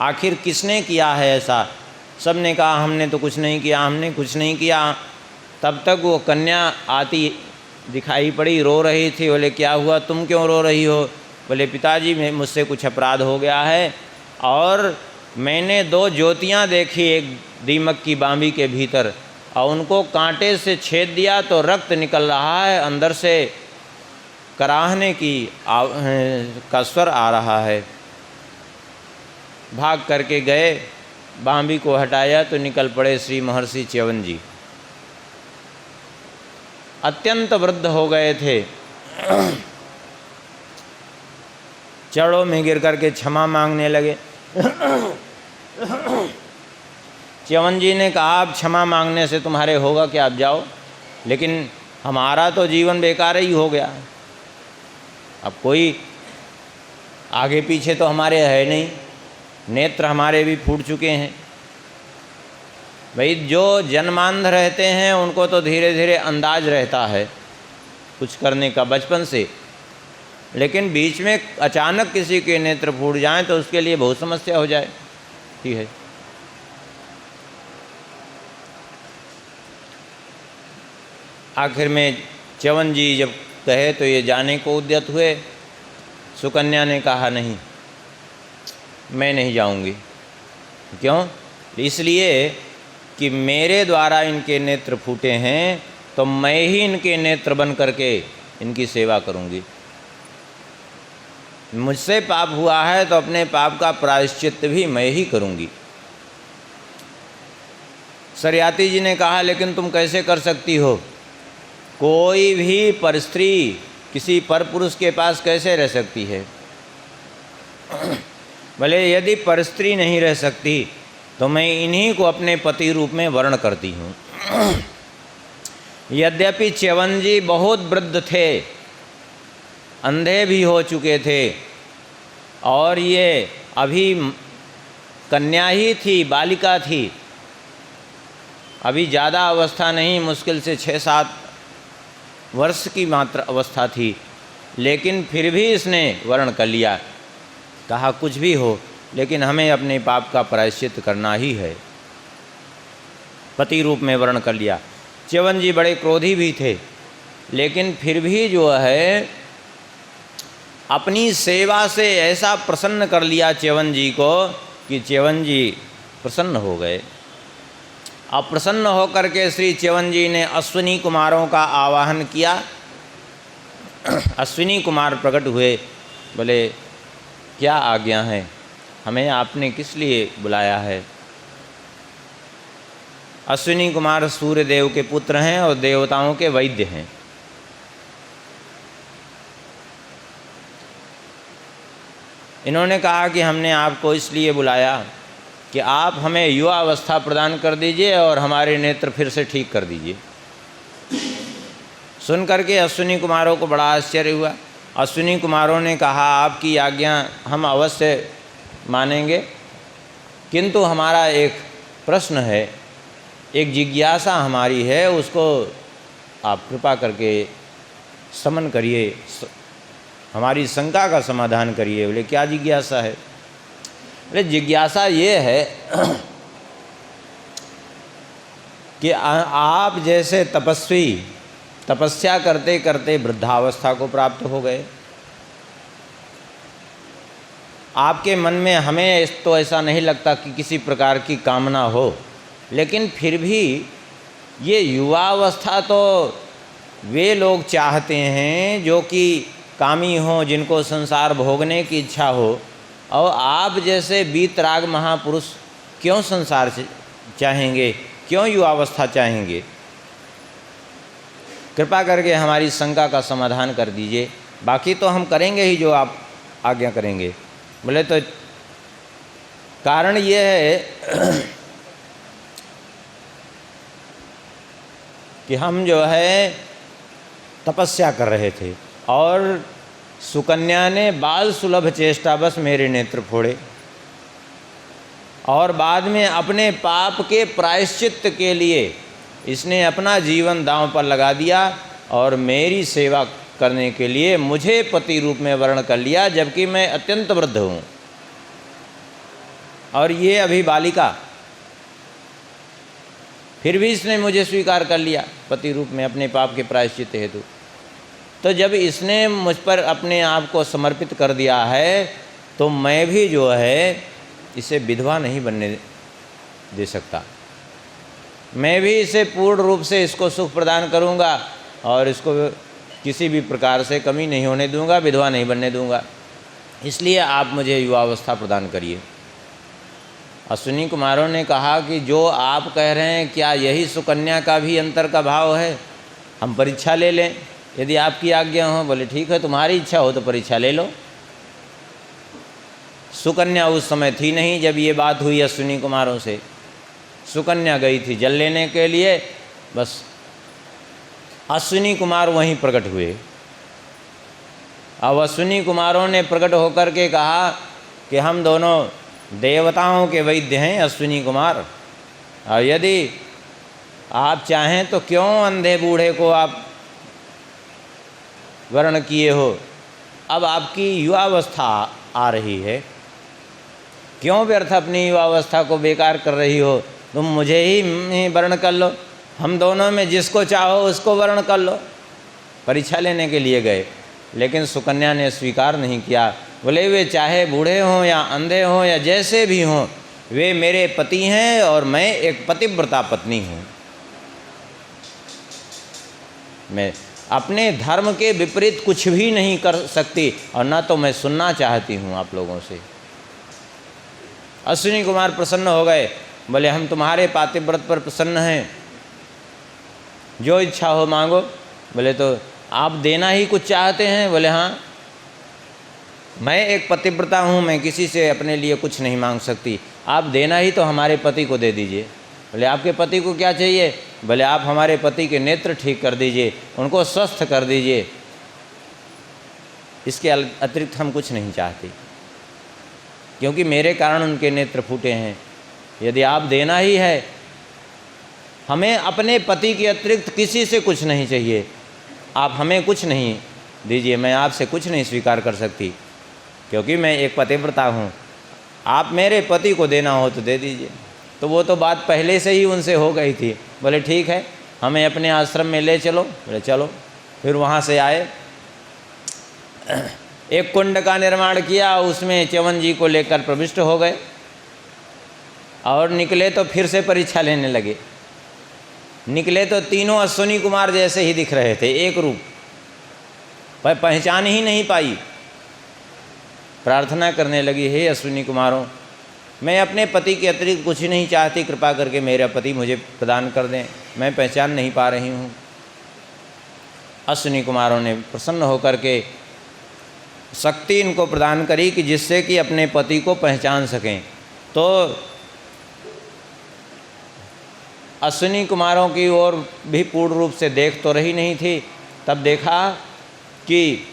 आखिर किसने किया है ऐसा? सब ने कहा हमने तो कुछ नहीं किया, हमने कुछ नहीं किया। तब तक वो कन्या आती दिखाई पड़ी, रो रही थी। बोले क्या हुआ, तुम क्यों रो रही हो? बोले पिताजी में मुझसे कुछ अपराध हो गया है और मैंने दो ज्योतियाँ देखी एक दीमक की बांबी के भीतर और उनको कांटे से छेद दिया तो रक्त निकल रहा है, अंदर से कराहने की का स्वर आ रहा है। भाग करके गए, बांबी को हटाया तो निकल पड़े श्री महर्षि च्यवन जी। अत्यंत वृद्ध हो गए थे, चरणों में गिर करके क्षमा मांगने लगे। च्यवन जी ने कहा अब क्षमा मांगने से तुम्हारे होगा कि आप जाओ, लेकिन हमारा तो जीवन बेकार ही हो गया। अब कोई आगे पीछे तो हमारे है नहीं, नेत्र हमारे भी फूट चुके हैं। भाई जो जन्मांध रहते हैं उनको तो धीरे धीरे अंदाज रहता है कुछ करने का बचपन से, लेकिन बीच में अचानक किसी के नेत्र फूट जाएं तो उसके लिए बहुत समस्या हो जाए। ठीक है, आखिर में च्यवन जी जब कहे तो ये जाने को उद्यत हुए। सुकन्या ने कहा नहीं, मैं नहीं जाऊंगी। क्यों? इसलिए कि मेरे द्वारा इनके नेत्र फूटे हैं तो मैं ही इनके नेत्र बन करके इनकी सेवा करूंगी। मुझसे पाप हुआ है तो अपने पाप का प्रायश्चित भी मैं ही करूंगी। सरियाती जी ने कहा लेकिन तुम कैसे कर सकती हो? कोई भी परस्त्री किसी परपुरुष के पास कैसे रह सकती है? भले यदि परस्त्री नहीं रह सकती तो मैं इन्हीं को अपने पति रूप में वर्ण करती हूँ। यद्यपि च्यवन जी बहुत वृद्ध थे, अंधे भी हो चुके थे और ये अभी कन्या ही थी, बालिका थी, अभी ज़्यादा अवस्था नहीं, मुश्किल से 6-7 वर्ष की मात्र अवस्था थी, लेकिन फिर भी इसने वर्ण कर लिया। कहा कुछ भी हो लेकिन हमें अपने पाप का प्रायश्चित करना ही है। पति रूप में वर्ण कर लिया। च्यवन जी बड़े क्रोधी भी थे, लेकिन फिर भी जो है अपनी सेवा से ऐसा प्रसन्न कर लिया च्यवन जी को कि च्यवन जी प्रसन्न हो गए। अब प्रसन्न होकर के श्री च्यवन जी ने अश्विनी कुमारों का आवाहन किया। अश्विनी कुमार प्रकट हुए, बोले क्या आज्ञा है, हमें आपने किस लिए बुलाया है? अश्विनी कुमार सूर्य देव के पुत्र हैं और देवताओं के वैद्य हैं। इन्होंने कहा कि हमने आपको इसलिए बुलाया कि आप हमें युवा अवस्था प्रदान कर दीजिए और हमारे नेत्र फिर से ठीक कर दीजिए। सुनकर के अश्विनी कुमारों को बड़ा आश्चर्य हुआ। अश्विनी कुमारों ने कहा आपकी आज्ञा हम अवश्य मानेंगे, किंतु हमारा एक प्रश्न है, एक जिज्ञासा हमारी है, उसको आप कृपा करके समन करिए, हमारी शंका का समाधान करिए। बोले क्या जिज्ञासा है? बोले जिज्ञासा ये है कि आप जैसे तपस्वी तपस्या करते करते वृद्धावस्था को प्राप्त हो गए, आपके मन में हमें तो ऐसा नहीं लगता कि किसी प्रकार की कामना हो, लेकिन फिर भी ये युवावस्था तो वे लोग चाहते हैं जो कि कामी हों, जिनको संसार भोगने की इच्छा हो, और आप जैसे वीतराग महापुरुष क्यों संसार चाहेंगे, क्यों युवावस्था चाहेंगे? कृपा करके हमारी शंका का समाधान कर दीजिए, बाकी तो हम करेंगे ही जो आप आज्ञा करेंगे। बोले तो कारण ये है कि हम जो है तपस्या कर रहे थे और सुकन्या ने बाल सुलभ चेष्टा बस मेरे नेत्र फोड़े, और बाद में अपने पाप के प्रायश्चित के लिए इसने अपना जीवन दांव पर लगा दिया और मेरी सेवा करने के लिए मुझे पति रूप में वर्ण कर लिया, जबकि मैं अत्यंत वृद्ध हूँ। और ये अभी बालिका, फिर भी इसने मुझे स्वीकार कर लिया पति रूप में अपने पाप के प्रायश्चित हेतु। तो जब इसने मुझ पर अपने आप को समर्पित कर दिया है, तो मैं भी जो है इसे विधवा नहीं बनने दे सकता। मैं भी इसे पूर्ण रूप से इसको सुख प्रदान करूंगा और इसको किसी भी प्रकार से कमी नहीं होने दूंगा, विधवा नहीं बनने दूंगा। इसलिए आप मुझे युवावस्था प्रदान करिए। अश्विनी कुमारों ने कहा कि जो आप कह रहे हैं क्या यही सुकन्या का भी अंतर का भाव है? हम परीक्षा ले लें यदि आपकी आज्ञा हो। बोले ठीक है, तुम्हारी इच्छा हो तो परीक्षा ले लो। सुकन्या उस समय थी नहीं जब ये बात हुई अश्विनी कुमारों से। सुकन्या गई थी जल लेने के लिए, बस अश्विनी कुमार वहीं प्रकट हुए। अब अश्विनी कुमारों ने प्रकट होकर के कहा कि हम दोनों देवताओं के वैद्य हैं अश्विनी कुमार, और यदि आप चाहें तो क्यों अंधे बूढ़े को आप वर्ण किए हो? अब आपकी युवावस्था आ रही है, क्यों व्यर्थ अपनी युवावस्था को बेकार कर रही हो? तुम मुझे ही वर्ण कर लो, हम दोनों में जिसको चाहो उसको वर्ण कर लो। परीक्षा लेने के लिए गए, लेकिन सुकन्या ने स्वीकार नहीं किया। बोले वे चाहे बूढ़े हों या अंधे हों या जैसे भी हों, वे मेरे पति हैं और मैं एक पतिव्रता पत्नी हूँ। मैं अपने धर्म के विपरीत कुछ भी नहीं कर सकती और ना तो मैं सुनना चाहती हूँ आप लोगों से। अश्विनी कुमार प्रसन्न हो गए, बोले हम तुम्हारे पातिव्रत पर प्रसन्न हैं, जो इच्छा हो मांगो। बोले तो आप देना ही कुछ चाहते हैं? बोले हाँ, मैं एक पतिव्रता हूँ, मैं किसी से अपने लिए कुछ नहीं मांग सकती, आप देना ही तो हमारे पति को दे दीजिए। बोले आपके पति को क्या चाहिए? बोले आप हमारे पति के नेत्र ठीक कर दीजिए, उनको स्वस्थ कर दीजिए, इसके अतिरिक्त हम कुछ नहीं चाहते, क्योंकि मेरे कारण उनके नेत्र फूटे हैं। यदि आप देना ही है, हमें अपने पति के अतिरिक्त किसी से कुछ नहीं चाहिए, आप हमें कुछ नहीं दीजिए, मैं आपसे कुछ नहीं स्वीकार कर सकती, क्योंकि मैं एक पतिव्रता हूँ। आप मेरे पति को देना हो तो दे दीजिए। तो वो तो बात पहले से ही उनसे हो गई थी। बोले ठीक है, हमें अपने आश्रम में ले चलो। बोले चलो। फिर वहाँ से आए, एक कुंड का निर्माण किया, उसमें च्यवन जी को लेकर प्रविष्ट हो गए और निकले तो फिर से परीक्षा लेने लगे। निकले तो तीनों अश्विनी कुमार जैसे ही दिख रहे थे, एक रूप, पर पहचान ही नहीं पाई। प्रार्थना करने लगी, हे अश्विनी कुमारों, मैं अपने पति के अतिरिक्त कुछ नहीं चाहती, कृपा करके मेरा पति मुझे प्रदान कर दें, मैं पहचान नहीं पा रही हूँ। अश्विनी कुमारों ने प्रसन्न होकर के शक्ति इनको प्रदान करी कि जिससे कि अपने पति को पहचान सकें। तो अश्विनी कुमारों की ओर भी पूर्ण रूप से देख तो रही नहीं थी, तब देखा कि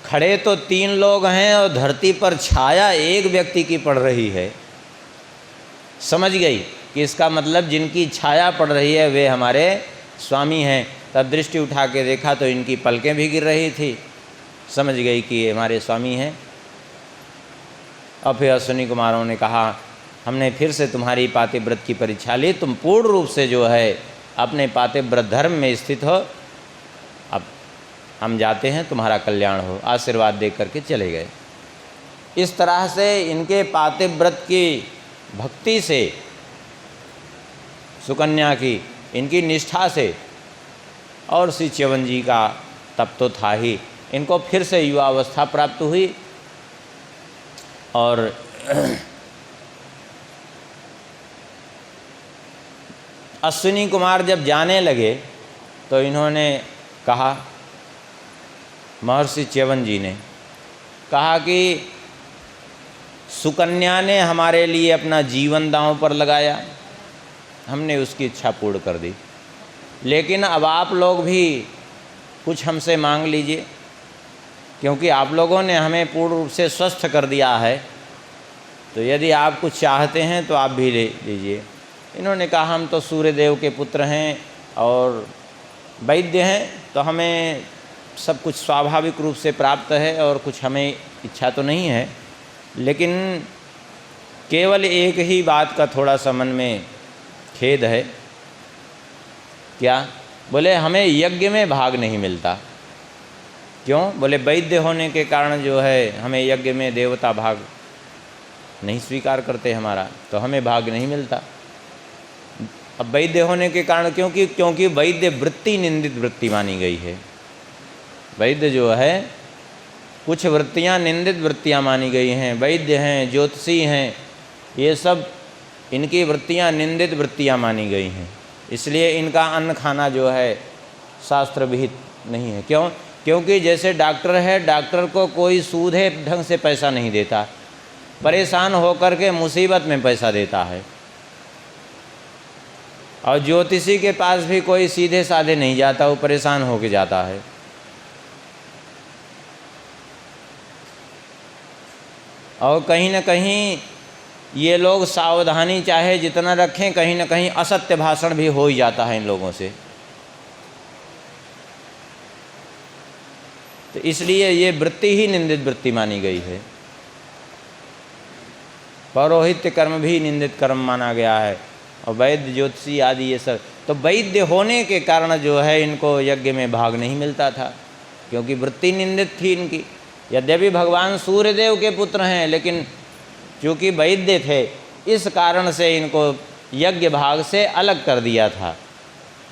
खड़े तो 3 लोग हैं और धरती पर छाया एक व्यक्ति की पड़ रही है। समझ गई कि इसका मतलब जिनकी छाया पड़ रही है वे हमारे स्वामी हैं। तब दृष्टि उठा के देखा तो इनकी पलकें भी गिर रही थी। समझ गई कि ये हमारे स्वामी हैं। और फिर अश्विनी कुमारों ने कहा, हमने फिर से तुम्हारी पातिव्रत की परीक्षा ली, तुम पूर्ण रूप से जो है अपने पातिव्रत धर्म में स्थित हो। अब हम जाते हैं, तुम्हारा कल्याण हो। आशीर्वाद दे करके चले गए। इस तरह से इनके पातिव्रत की भक्ति से, सुकन्या की इनकी निष्ठा से, और श्री च्यवन जी का तप तो था ही, इनको फिर से युवावस्था प्राप्त हुई। और अश्विनी कुमार जब जाने लगे तो इन्होंने कहा, महर्षि च्यवन जी ने कहा कि सुकन्या ने हमारे लिए अपना जीवन दांव पर लगाया, हमने उसकी इच्छा पूर्ण कर दी, लेकिन अब आप लोग भी कुछ हमसे मांग लीजिए, क्योंकि आप लोगों ने हमें पूर्ण रूप से स्वस्थ कर दिया है, तो यदि आप कुछ चाहते हैं तो आप भी ले लीजिए। इन्होंने कहा, हम तो सूर्यदेव के पुत्र हैं और वैद्य हैं, तो हमें सब कुछ स्वाभाविक रूप से प्राप्त है और कुछ हमें इच्छा तो नहीं है, लेकिन केवल एक ही बात का थोड़ा सा मन में खेद है। क्या? बोले, हमें यज्ञ में भाग नहीं मिलता। क्यों? बोले, वैद्य होने के कारण जो है हमें यज्ञ में देवता भाग नहीं स्वीकार करते हमारा, तो हमें भाग नहीं मिलता। अब वैद्य होने के कारण क्योंकि वैद्य वृत्ति निंदित वृत्ति मानी गई है। वैद्य जो है, कुछ वृत्तियां निंदित वृत्तियां मानी गई हैं। वैद्य हैं, ज्योतिषी हैं, ये सब इनकी वृत्तियां निंदित वृत्तियां मानी गई हैं। इसलिए इनका अन्न खाना जो है शास्त्र विहित नहीं है। क्यों? क्योंकि जैसे डॉक्टर है, डॉक्टर को कोई सूधे ढंग से पैसा नहीं देता, परेशान होकर के मुसीबत में पैसा देता है। और ज्योतिषी के पास भी कोई सीधे साधे नहीं जाता, वो परेशान होकर जाता है। और कहीं न कहीं ये लोग सावधानी चाहे जितना रखें, कहीं न कहीं असत्य भाषण भी हो ही जाता है इन लोगों से। तो इसलिए ये वृत्ति ही निंदित वृत्ति मानी गई है। पौरोहित्य कर्म भी निंदित कर्म माना गया है, और वैद्य, ज्योतिषी आदि ये सब। तो वैद्य होने के कारण जो है इनको यज्ञ में भाग नहीं मिलता था, क्योंकि वृत्ति निंदित थी इनकी। यद्यपि भगवान सूर्यदेव के पुत्र हैं, लेकिन क्योंकि वैद्य थे, इस कारण से इनको यज्ञ भाग से अलग कर दिया था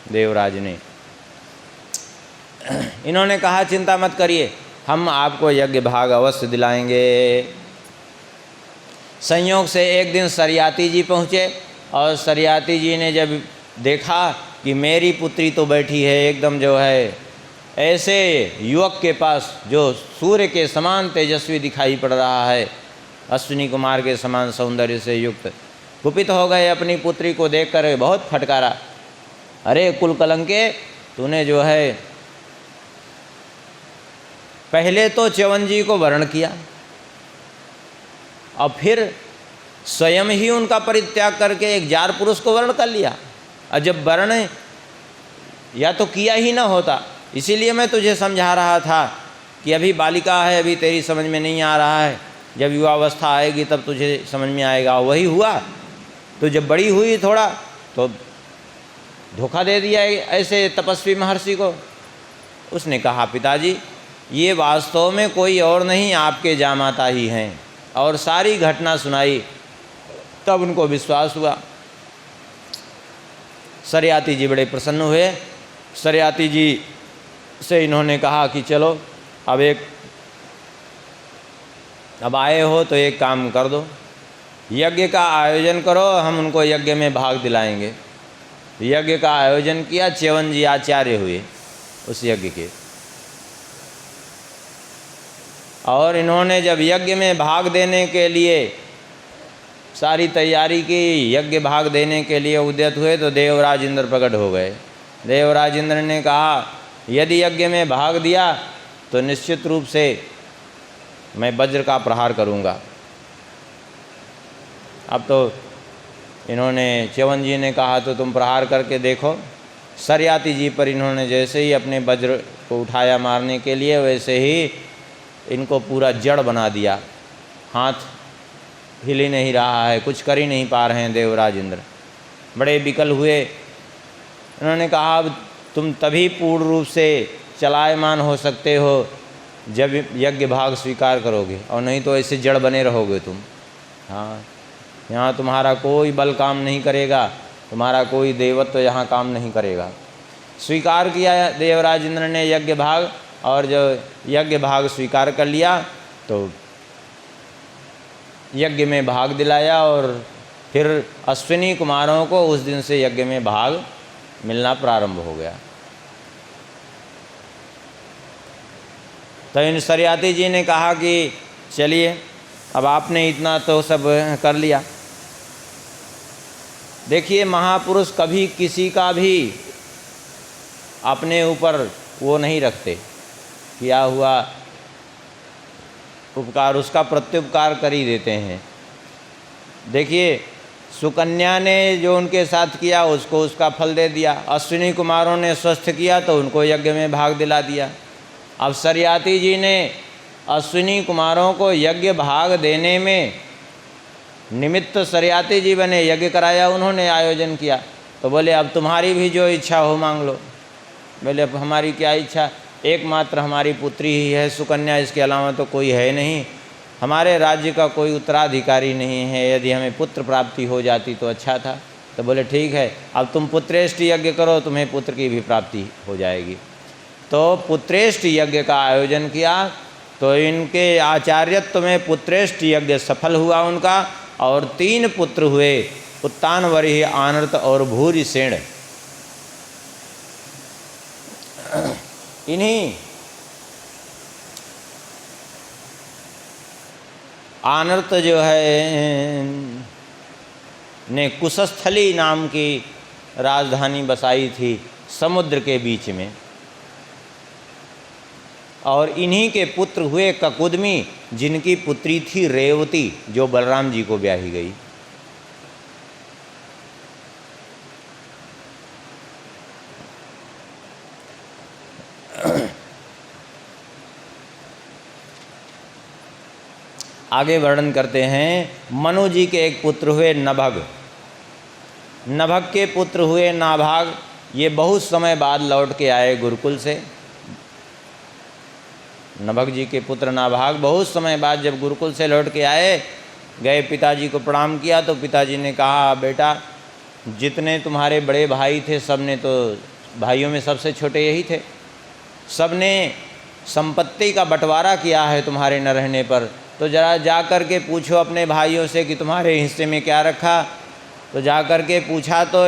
देवराज ने। इन्होंने कहा, चिंता मत करिए, हम आपको यज्ञ भाग अवश्य दिलाएंगे। संयोग से एक दिन सरियाती जी पहुँचे, और सरियाती जी ने जब देखा कि मेरी पुत्री तो बैठी है एकदम जो है ऐसे युवक के पास जो सूर्य के समान तेजस्वी दिखाई पड़ रहा है, अश्विनी कुमार के समान सौंदर्य से युक्त, कुपित हो गए। अपनी पुत्री को देखकर बहुत फटकारा, अरे कुल कलंके, तूने जो है पहले तो च्यवन जी को वर्ण किया और फिर स्वयं ही उनका परित्याग करके एक जार पुरुष को वर्ण कर लिया। और जब वर्ण या तो किया ही ना होता, इसीलिए मैं तुझे समझा रहा था कि अभी बालिका है, अभी तेरी समझ में नहीं आ रहा है, जब युवावस्था आएगी तब तुझे समझ में आएगा। वही हुआ, तो जब बड़ी हुई थोड़ा तो धोखा दे दिया ऐसे तपस्वी महर्षि को। उसने कहा, पिताजी ये वास्तव में कोई और नहीं, आपके जामाता ही हैं, और सारी घटना सुनाई। तब उनको विश्वास हुआ। सरियाती जी बड़े प्रसन्न हुए। सरियाती जी से इन्होंने कहा कि चलो अब आए हो तो एक काम कर दो, यज्ञ का आयोजन करो, हम उनको यज्ञ में भाग दिलाएंगे। यज्ञ का आयोजन किया, च्यवन जी आचार्य हुए उस यज्ञ के। और इन्होंने जब यज्ञ में भाग देने के लिए सारी तैयारी की, यज्ञ भाग देने के लिए उद्यत हुए, तो देवराज इंद्र प्रकट हो गए। देवराज इंद्र ने कहा, यदि यज्ञ में भाग दिया तो निश्चित रूप से मैं वज्र का प्रहार करूँगा। अब तो इन्होंने च्यवन जी ने कहा तो तुम प्रहार करके देखो। सरयाती जी पर इन्होंने जैसे ही अपने वज्र को उठाया मारने के लिए, वैसे ही इनको पूरा जड़ बना दिया। हाथ हिल ही नहीं रहा है, कुछ कर ही नहीं पा रहे हैं देवराज इंद्र। बड़े विकल हुए। उन्होंने कहा अब तुम तभी पूर्ण रूप से चलायमान हो सकते हो जब यज्ञ भाग स्वीकार करोगे, और नहीं तो ऐसे जड़ बने रहोगे तुम। हाँ, यहाँ तुम्हारा कोई बल काम नहीं करेगा, तुम्हारा कोई देवत्व यहाँ काम नहीं करेगा। स्वीकार किया देवराज इंद्र ने यज्ञ भाग, और जो यज्ञ भाग स्वीकार कर लिया तो यज्ञ में भाग दिलाया, और फिर अश्विनी कुमारों को उस दिन से यज्ञ में भाग मिलना प्रारंभ हो गया। तो इन सरयाती जी ने कहा कि चलिए अब आपने इतना तो सब कर लिया। देखिए, महापुरुष कभी किसी का भी अपने ऊपर वो नहीं रखते, किया हुआ उपकार उसका प्रत्युपकार कर ही देते हैं। देखिए, सुकन्या ने जो उनके साथ किया उसको उसका फल दे दिया। अश्विनी कुमारों ने स्वस्थ किया तो उनको यज्ञ में भाग दिला दिया। अब सरयाती जी ने अश्विनी कुमारों को यज्ञ भाग देने में निमित्त सरयाती जी बने, यज्ञ कराया, उन्होंने आयोजन किया। तो बोले अब तुम्हारी भी जो इच्छा हो मांग लो। बोले अब हमारी क्या इच्छा, एकमात्र हमारी पुत्री ही है सुकन्या, इसके अलावा तो कोई है नहीं। हमारे राज्य का कोई उत्तराधिकारी नहीं है, यदि हमें पुत्र प्राप्ति हो जाती तो अच्छा था। तो बोले ठीक है, अब तुम पुत्रेष्ट यज्ञ करो, तुम्हें पुत्र की भी प्राप्ति हो जाएगी। तो पुत्रेष्ट यज्ञ का आयोजन किया। तो इनके आचार्यत्व में पुत्रेष्ट यज्ञ सफल हुआ उनका, और 3 पुत्र हुए, उत्तानवरीह, आनर्त और भूरिसेण। इन्हीं आनर्त जो है ने कुशस्थली नाम की राजधानी बसाई थी समुद्र के बीच में, और इन्हीं के पुत्र हुए ककुदमी, जिनकी पुत्री थी रेवती, जो बलराम जी को ब्याही गई। आगे वर्णन करते हैं। मनु जी के एक पुत्र हुए नभग। नभग के पुत्र हुए नाभाग। ये बहुत समय बाद लौट के आए गुरुकुल से। नभग जी के पुत्र नाभाग बहुत समय बाद जब गुरुकुल से लौट के आए, गए पिताजी को प्रणाम किया तो पिताजी ने कहा बेटा, जितने तुम्हारे बड़े भाई थे सब ने, तो भाइयों में सबसे छोटे यही थे, सब ने संपत्ति का बंटवारा किया है तुम्हारे न रहने पर। तो जरा जा कर के पूछो अपने भाइयों से कि तुम्हारे हिस्से में क्या रखा। तो जा कर के पूछा तो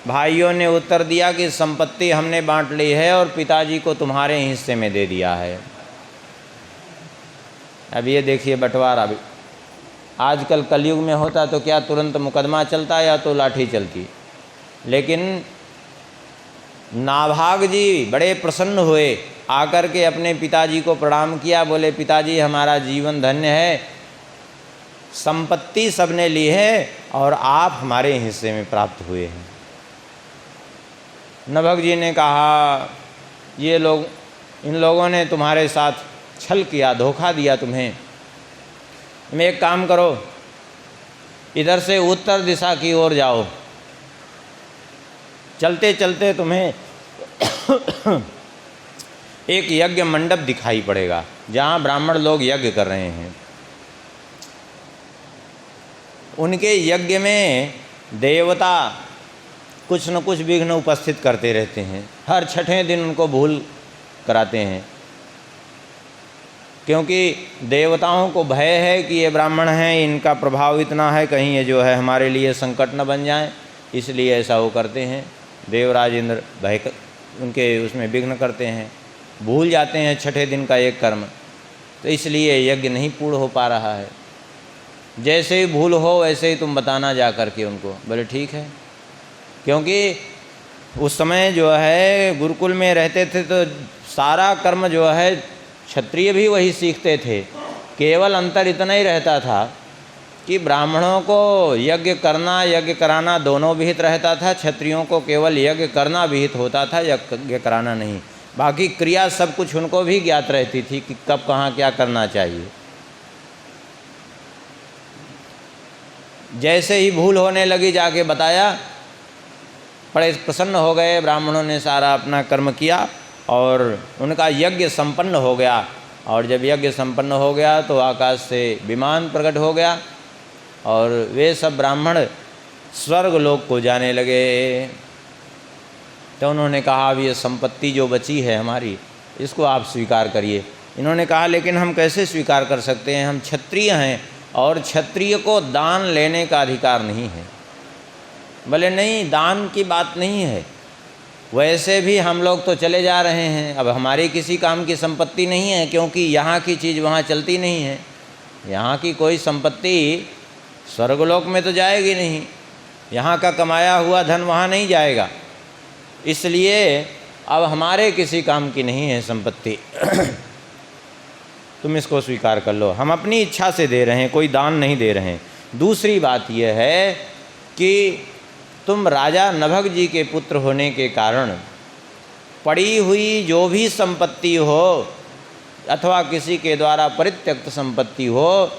भाइयों ने उत्तर दिया कि संपत्ति हमने बांट ली है और पिताजी को तुम्हारे हिस्से में दे दिया है। अब ये देखिए बंटवारा भी आजकल कलयुग में होता तो क्या तुरंत मुकदमा चलता या तो लाठी चलती। लेकिन नाभाग जी बड़े प्रसन्न हुए, आकर के अपने पिताजी को प्रणाम किया। बोले पिताजी, हमारा जीवन धन्य है, संपत्ति सबने ली है और आप हमारे हिस्से में प्राप्त हुए हैं। नभग जी ने कहा ये लोग, इन लोगों ने तुम्हारे साथ छल किया, धोखा दिया तुम्हें। तुम एक काम करो, इधर से उत्तर दिशा की ओर जाओ, चलते चलते तुम्हें एक यज्ञ मंडप दिखाई पड़ेगा जहाँ ब्राह्मण लोग यज्ञ कर रहे हैं। उनके यज्ञ में देवता कुछ न कुछ विघ्न उपस्थित करते रहते हैं, हर छठें दिन उनको भूल कराते हैं, क्योंकि देवताओं को भय है कि ये ब्राह्मण हैं, इनका प्रभाव इतना है, कहीं ये जो है हमारे लिए संकट न बन जाए, इसलिए ऐसा वो करते हैं। देवराज इंद्र भय उनके उसमें विघ्न करते हैं, भूल जाते हैं छठे दिन का एक कर्म, तो इसलिए यज्ञ नहीं पूर्ण हो पा रहा है। जैसे ही भूल हो वैसे ही तुम बताना जा कर के उनको। बोले ठीक है, क्योंकि उस समय जो है गुरुकुल में रहते थे तो सारा कर्म जो है क्षत्रिय भी वही सीखते थे, केवल अंतर इतना ही रहता था कि ब्राह्मणों को यज्ञ करना यज्ञ कराना दोनों विहित रहता था, क्षत्रियों को केवल यज्ञ करना विहित होता था, यज्ञ कराना नहीं। बाकी क्रिया सब कुछ उनको भी ज्ञात रहती थी कि कब कहाँ क्या करना चाहिए। जैसे ही भूल होने लगी जाके बताया, बड़े प्रसन्न हो गए। ब्राह्मणों ने सारा अपना कर्म किया और उनका यज्ञ संपन्न हो गया। और जब यज्ञ संपन्न हो गया तो आकाश से विमान प्रकट हो गया और वे सब ब्राह्मण स्वर्ग लोक को जाने लगे। तो उन्होंने कहा अब ये संपत्ति जो बची है हमारी, इसको आप स्वीकार करिए। इन्होंने कहा लेकिन हम कैसे स्वीकार कर सकते हैं, हम क्षत्रिय हैं और क्षत्रिय को दान लेने का अधिकार नहीं है। बोले नहीं, दान की बात नहीं है, वैसे भी हम लोग तो चले जा रहे हैं, अब हमारी किसी काम की संपत्ति नहीं है, क्योंकि यहाँ की चीज़ वहाँ चलती नहीं है। यहाँ की कोई संपत्ति स्वर्गलोक में तो जाएगी नहीं, यहाँ का कमाया हुआ धन वहाँ नहीं जाएगा, इसलिए अब हमारे किसी काम की नहीं है संपत्ति। तुम इसको स्वीकार कर लो, हम अपनी इच्छा से दे रहे हैं, कोई दान नहीं दे रहे हैं। दूसरी बात यह है कि तुम राजा नभग जी के पुत्र होने के कारण पड़ी हुई जो भी संपत्ति हो अथवा किसी के द्वारा परित्यक्त संपत्ति हो,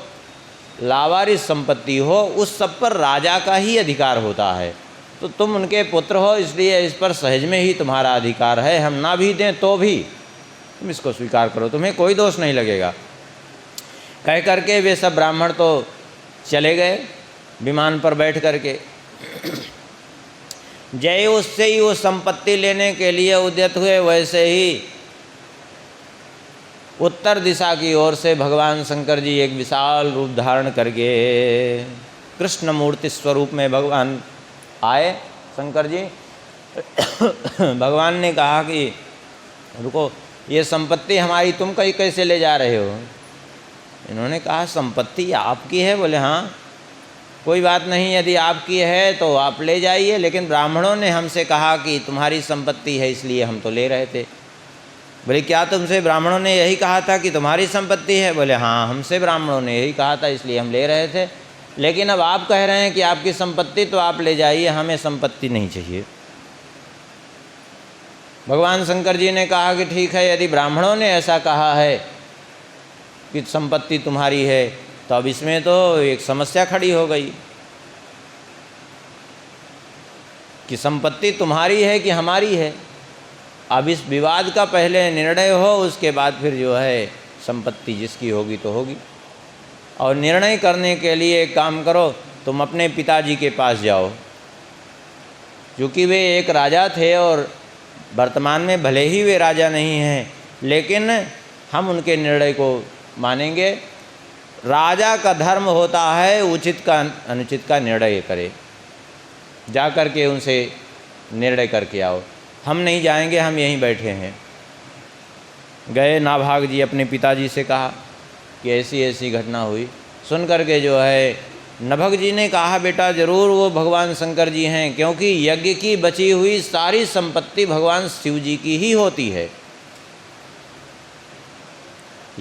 लावारिस संपत्ति हो, उस सब पर राजा का ही अधिकार होता है। तो तुम उनके पुत्र हो, इसलिए इस पर सहज में ही तुम्हारा अधिकार है, हम ना भी दें तो भी तुम इसको स्वीकार करो, तुम्हें कोई दोष नहीं लगेगा। कह करके वे सब ब्राह्मण तो चले गए विमान पर बैठ करके। जय उससे ही वो संपत्ति लेने के लिए उद्यत हुए, वैसे ही उत्तर दिशा की ओर से भगवान शंकर जी एक विशाल रूप धारण करके कृष्ण मूर्ति स्वरूप में भगवान आए। शंकर जी भगवान ने कहा कि रुको, ये संपत्ति हमारी तुम कहीं कैसे ले जा रहे हो? इन्होंने कहा संपत्ति आपकी है। बोले हाँ, कोई बात नहीं, यदि आपकी है तो आप ले जाइए, लेकिन ब्राह्मणों ने हमसे कहा कि तुम्हारी संपत्ति है, इसलिए हम तो ले रहे थे। बोले क्या तुमसे ब्राह्मणों ने यही कहा था कि तुम्हारी संपत्ति है? बोले हाँ, हमसे ब्राह्मणों ने यही कहा था, इसलिए हम ले रहे थे, लेकिन अब आप कह रहे हैं कि आपकी संपत्ति, तो आप ले जाइए, हमें संपत्ति नहीं चाहिए। भगवान शंकर जी ने कहा कि ठीक है, यदि ब्राह्मणों ने ऐसा कहा है कि संपत्ति तुम्हारी है, तो अब इसमें तो एक समस्या खड़ी हो गई कि संपत्ति तुम्हारी है कि हमारी है। अब इस विवाद का पहले निर्णय हो, उसके बाद फिर जो है संपत्ति जिसकी होगी तो होगी। और निर्णय करने के लिए एक काम करो, तुम अपने पिताजी के पास जाओ, क्योंकि वे एक राजा थे और वर्तमान में भले ही वे राजा नहीं हैं, लेकिन हम उनके निर्णय को मानेंगे। राजा का धर्म होता है उचित का अनुचित का निर्णय करे, जा कर के उनसे निर्णय करके आओ। हम नहीं जाएंगे, हम यहीं बैठे हैं। गए, नाभाग जी अपने पिताजी से कहा कि ऐसी ऐसी घटना हुई। सुन कर के जो है नभग जी ने कहा बेटा ज़रूर वो भगवान शंकर जी हैं, क्योंकि यज्ञ की बची हुई सारी संपत्ति भगवान शिव जी की ही होती है।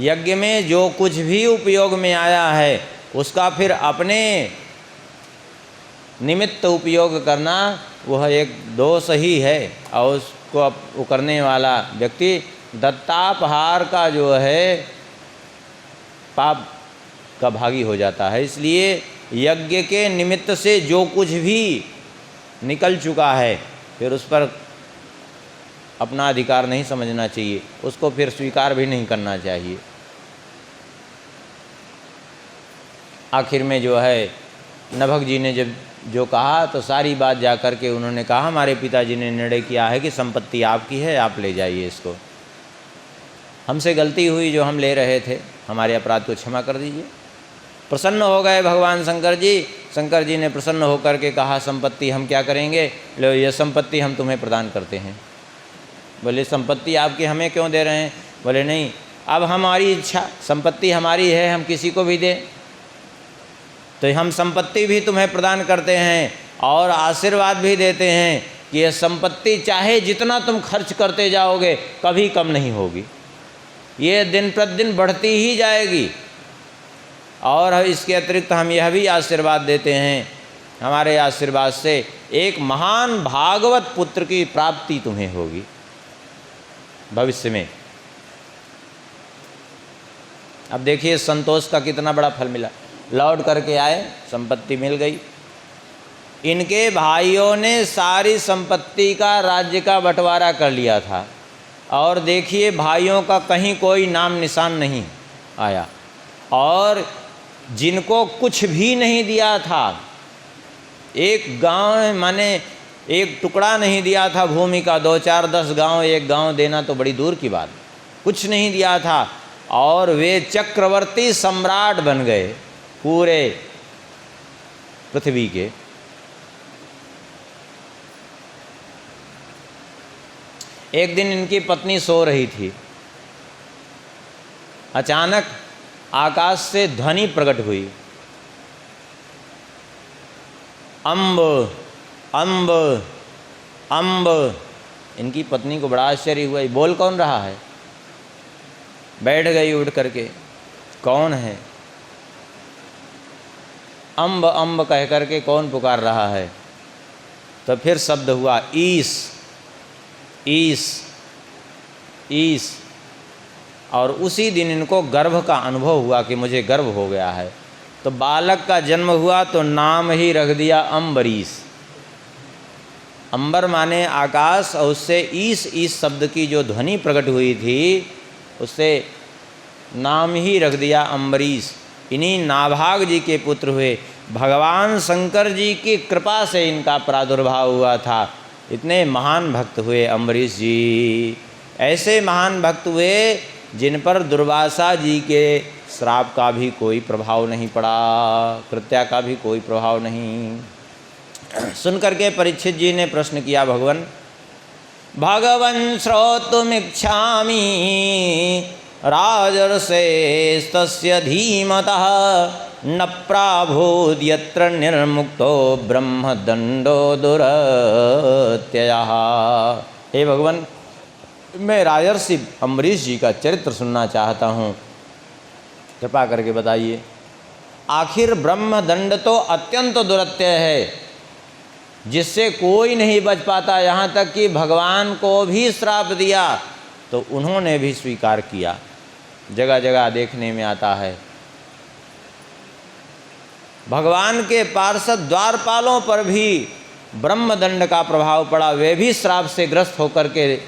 यज्ञ में जो कुछ भी उपयोग में आया है उसका फिर अपने निमित्त उपयोग करना वह एक दोष ही है, और उसको वो करने वाला व्यक्ति दत्तापहार का जो है पाप का भागी हो जाता है। इसलिए यज्ञ के निमित्त से जो कुछ भी निकल चुका है फिर उस पर अपना अधिकार नहीं समझना चाहिए, उसको फिर स्वीकार भी नहीं करना चाहिए। आखिर में जो है नभग जी ने जब जो कहा तो सारी बात जा कर के उन्होंने कहा हमारे पिताजी ने निर्णय किया है कि संपत्ति आपकी है, आप ले जाइए इसको, हमसे गलती हुई जो हम ले रहे थे, हमारे अपराध को क्षमा कर दीजिए। प्रसन्न हो गए भगवान शंकर जी। शंकर जी ने प्रसन्न होकर के कहा संपत्ति हम क्या करेंगे, लो ये संपत्ति हम तुम्हें प्रदान करते हैं। बोले संपत्ति आपकी हमें क्यों दे रहे हैं? बोले नहीं, अब हमारी इच्छा, संपत्ति हमारी है, हम किसी को भी दें तो हम संपत्ति भी तुम्हें प्रदान करते हैं और आशीर्वाद भी देते हैं कि यह संपत्ति चाहे जितना तुम खर्च करते जाओगे कभी कम नहीं होगी, ये दिन प्रतिदिन बढ़ती ही जाएगी। और इसके अतिरिक्त हम यह भी आशीर्वाद देते हैं, हमारे आशीर्वाद से एक महान भागवत पुत्र की प्राप्ति तुम्हें होगी भविष्य में। अब देखिए संतोष का कितना बड़ा फल मिला। लौट करके आए, संपत्ति मिल गई। इनके भाइयों ने सारी संपत्ति का, राज्य का बंटवारा कर लिया था, और देखिए भाइयों का कहीं कोई नाम निशान नहीं आया, और जिनको कुछ भी नहीं दिया था, एक गांव माने एक टुकड़ा नहीं दिया था भूमि का, 2 4 10 गांव, एक गांव देना तो बड़ी दूर की बात, कुछ नहीं दिया था, और वे चक्रवर्ती सम्राट बन गए पूरे पृथ्वी के। एक दिन इनकी पत्नी सो रही थी, अचानक आकाश से ध्वनि प्रकट हुई, अम्ब अम्ब अम्ब। इनकी पत्नी को बड़ा आश्चर्य हुआ, बोल कौन रहा है? बैठ गई उठ करके, कौन है? अम्ब अम्ब कह करके कौन पुकार रहा है? तो फिर शब्द हुआ ईश ईश ईश, और उसी दिन इनको गर्भ का अनुभव हुआ कि मुझे गर्भ हो गया है। तो बालक का जन्म हुआ तो नाम ही रख दिया अम्बरीश। अंबर माने आकाश, और उससे ईश शब्द की जो ध्वनि प्रकट हुई थी उससे नाम ही रख दिया अम्बरीश। इन्हीं नाभाग जी के पुत्र हुए। भगवान शंकर जी की कृपा से इनका प्रादुर्भाव हुआ था। इतने महान भक्त हुए अम्बरीश जी, ऐसे महान भक्त हुए जिन पर दुर्वासा जी के श्राप का भी कोई प्रभाव नहीं पड़ा, कृत्या का भी कोई प्रभाव नहीं। सुन करके परीक्षित जी ने प्रश्न किया, भगवन् श्रोतुमिच्छामि राजर्षेस्तस्य धीमतः न प्राभूद्यत्र निर्मुक्तो ब्रह्मदंडो दुरत्ययः। हे भगवान, मैं राजर्षि अम्बरीश जी का चरित्र सुनना चाहता हूँ, कृपा करके बताइए। आखिर ब्रह्मदंड तो अत्यंत दुरत्यय है, जिससे कोई नहीं बच पाता, यहाँ तक कि भगवान को भी श्राप दिया तो उन्होंने भी स्वीकार किया। जगह जगह देखने में आता है। भगवान के पार्षद द्वारपालों पर भी ब्रह्मदंड का प्रभाव पड़ा, वे भी श्राप से ग्रस्त होकर के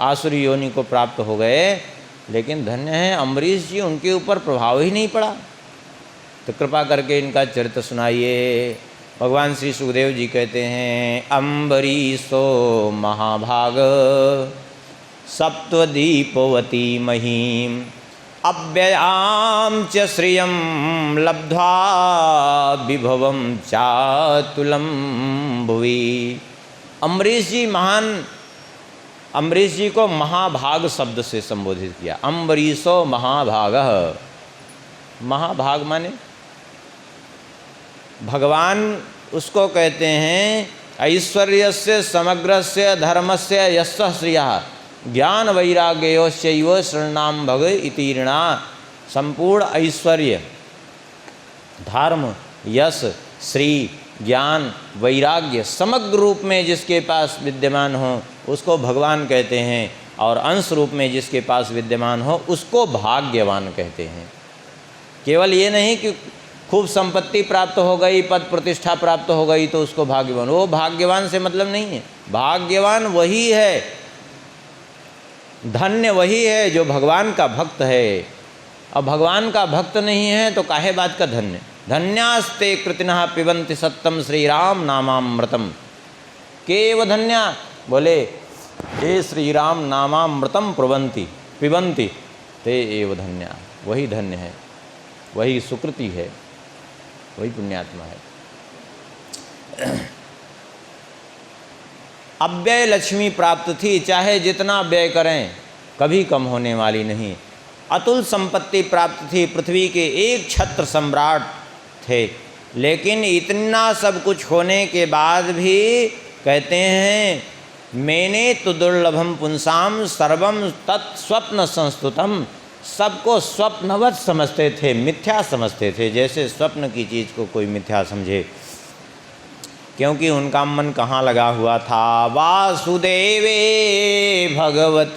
आसुरी योनि को प्राप्त हो गए। लेकिन धन्य है अम्बरीश जी, उनके ऊपर प्रभाव ही नहीं पड़ा। तो कृपा करके इनका चरित्र सुनाइए। भगवान श्री सुखदेव जी कहते हैं, अम्बरीशो महाभाग सप्तदीपवती महीम अव्ययाम च श्रियं लब्ध्वा विभवम चातुलम भुवि। अम्बरीश जी को महाभाग शब्द से संबोधित किया। अम्बरीशो महाभागः, महाभाग माने भगवान उसको कहते हैं, ऐश्वर्यस्य समग्रस्य धर्मस्य यस्य श्रियः ज्ञान वैराग्योश्चैव शरणां भग इति ऋणा। संपूर्ण ऐश्वर्य, धर्म, यश, श्री, ज्ञान, वैराग्य समग्र रूप में जिसके पास विद्यमान हो उसको भगवान कहते हैं, और अंश रूप में जिसके पास विद्यमान हो उसको भाग्यवान कहते हैं। केवल ये नहीं कि खूब संपत्ति प्राप्त हो गई, पद प्रतिष्ठा प्राप्त हो गई तो उसको भाग्यवान, वो भाग्यवान से मतलब नहीं है। भाग्यवान वही है, धन्य वही है जो भगवान का भक्त है। अब भगवान का भक्त नहीं है तो काहे बात का धन्य। धन्यास्ते कृतिनः पिबन्ति सत्यम श्री राम नामामृतम। केव धन्या बोले, हे श्री राम नामामृतम पिबन्ति ते एव धन्या। वही धन्य है, वही सुकृति है, वही पुण्यात्मा है। अव्यय लक्ष्मी प्राप्त थी, चाहे जितना व्यय करें कभी कम होने वाली नहीं। अतुल संपत्ति प्राप्त थी, पृथ्वी के एक छत्र सम्राट थे। लेकिन इतना सब कुछ होने के बाद भी कहते हैं, मैंने तो दुर्लभम पुंसाम सर्वम तत्स्वप्न संस्तुतम। सबको स्वप्नवत समझते थे, मिथ्या समझते थे, जैसे स्वप्न की चीज़ को कोई मिथ्या समझे, क्योंकि उनका मन कहाँ लगा हुआ था, वासुदेवे भगवती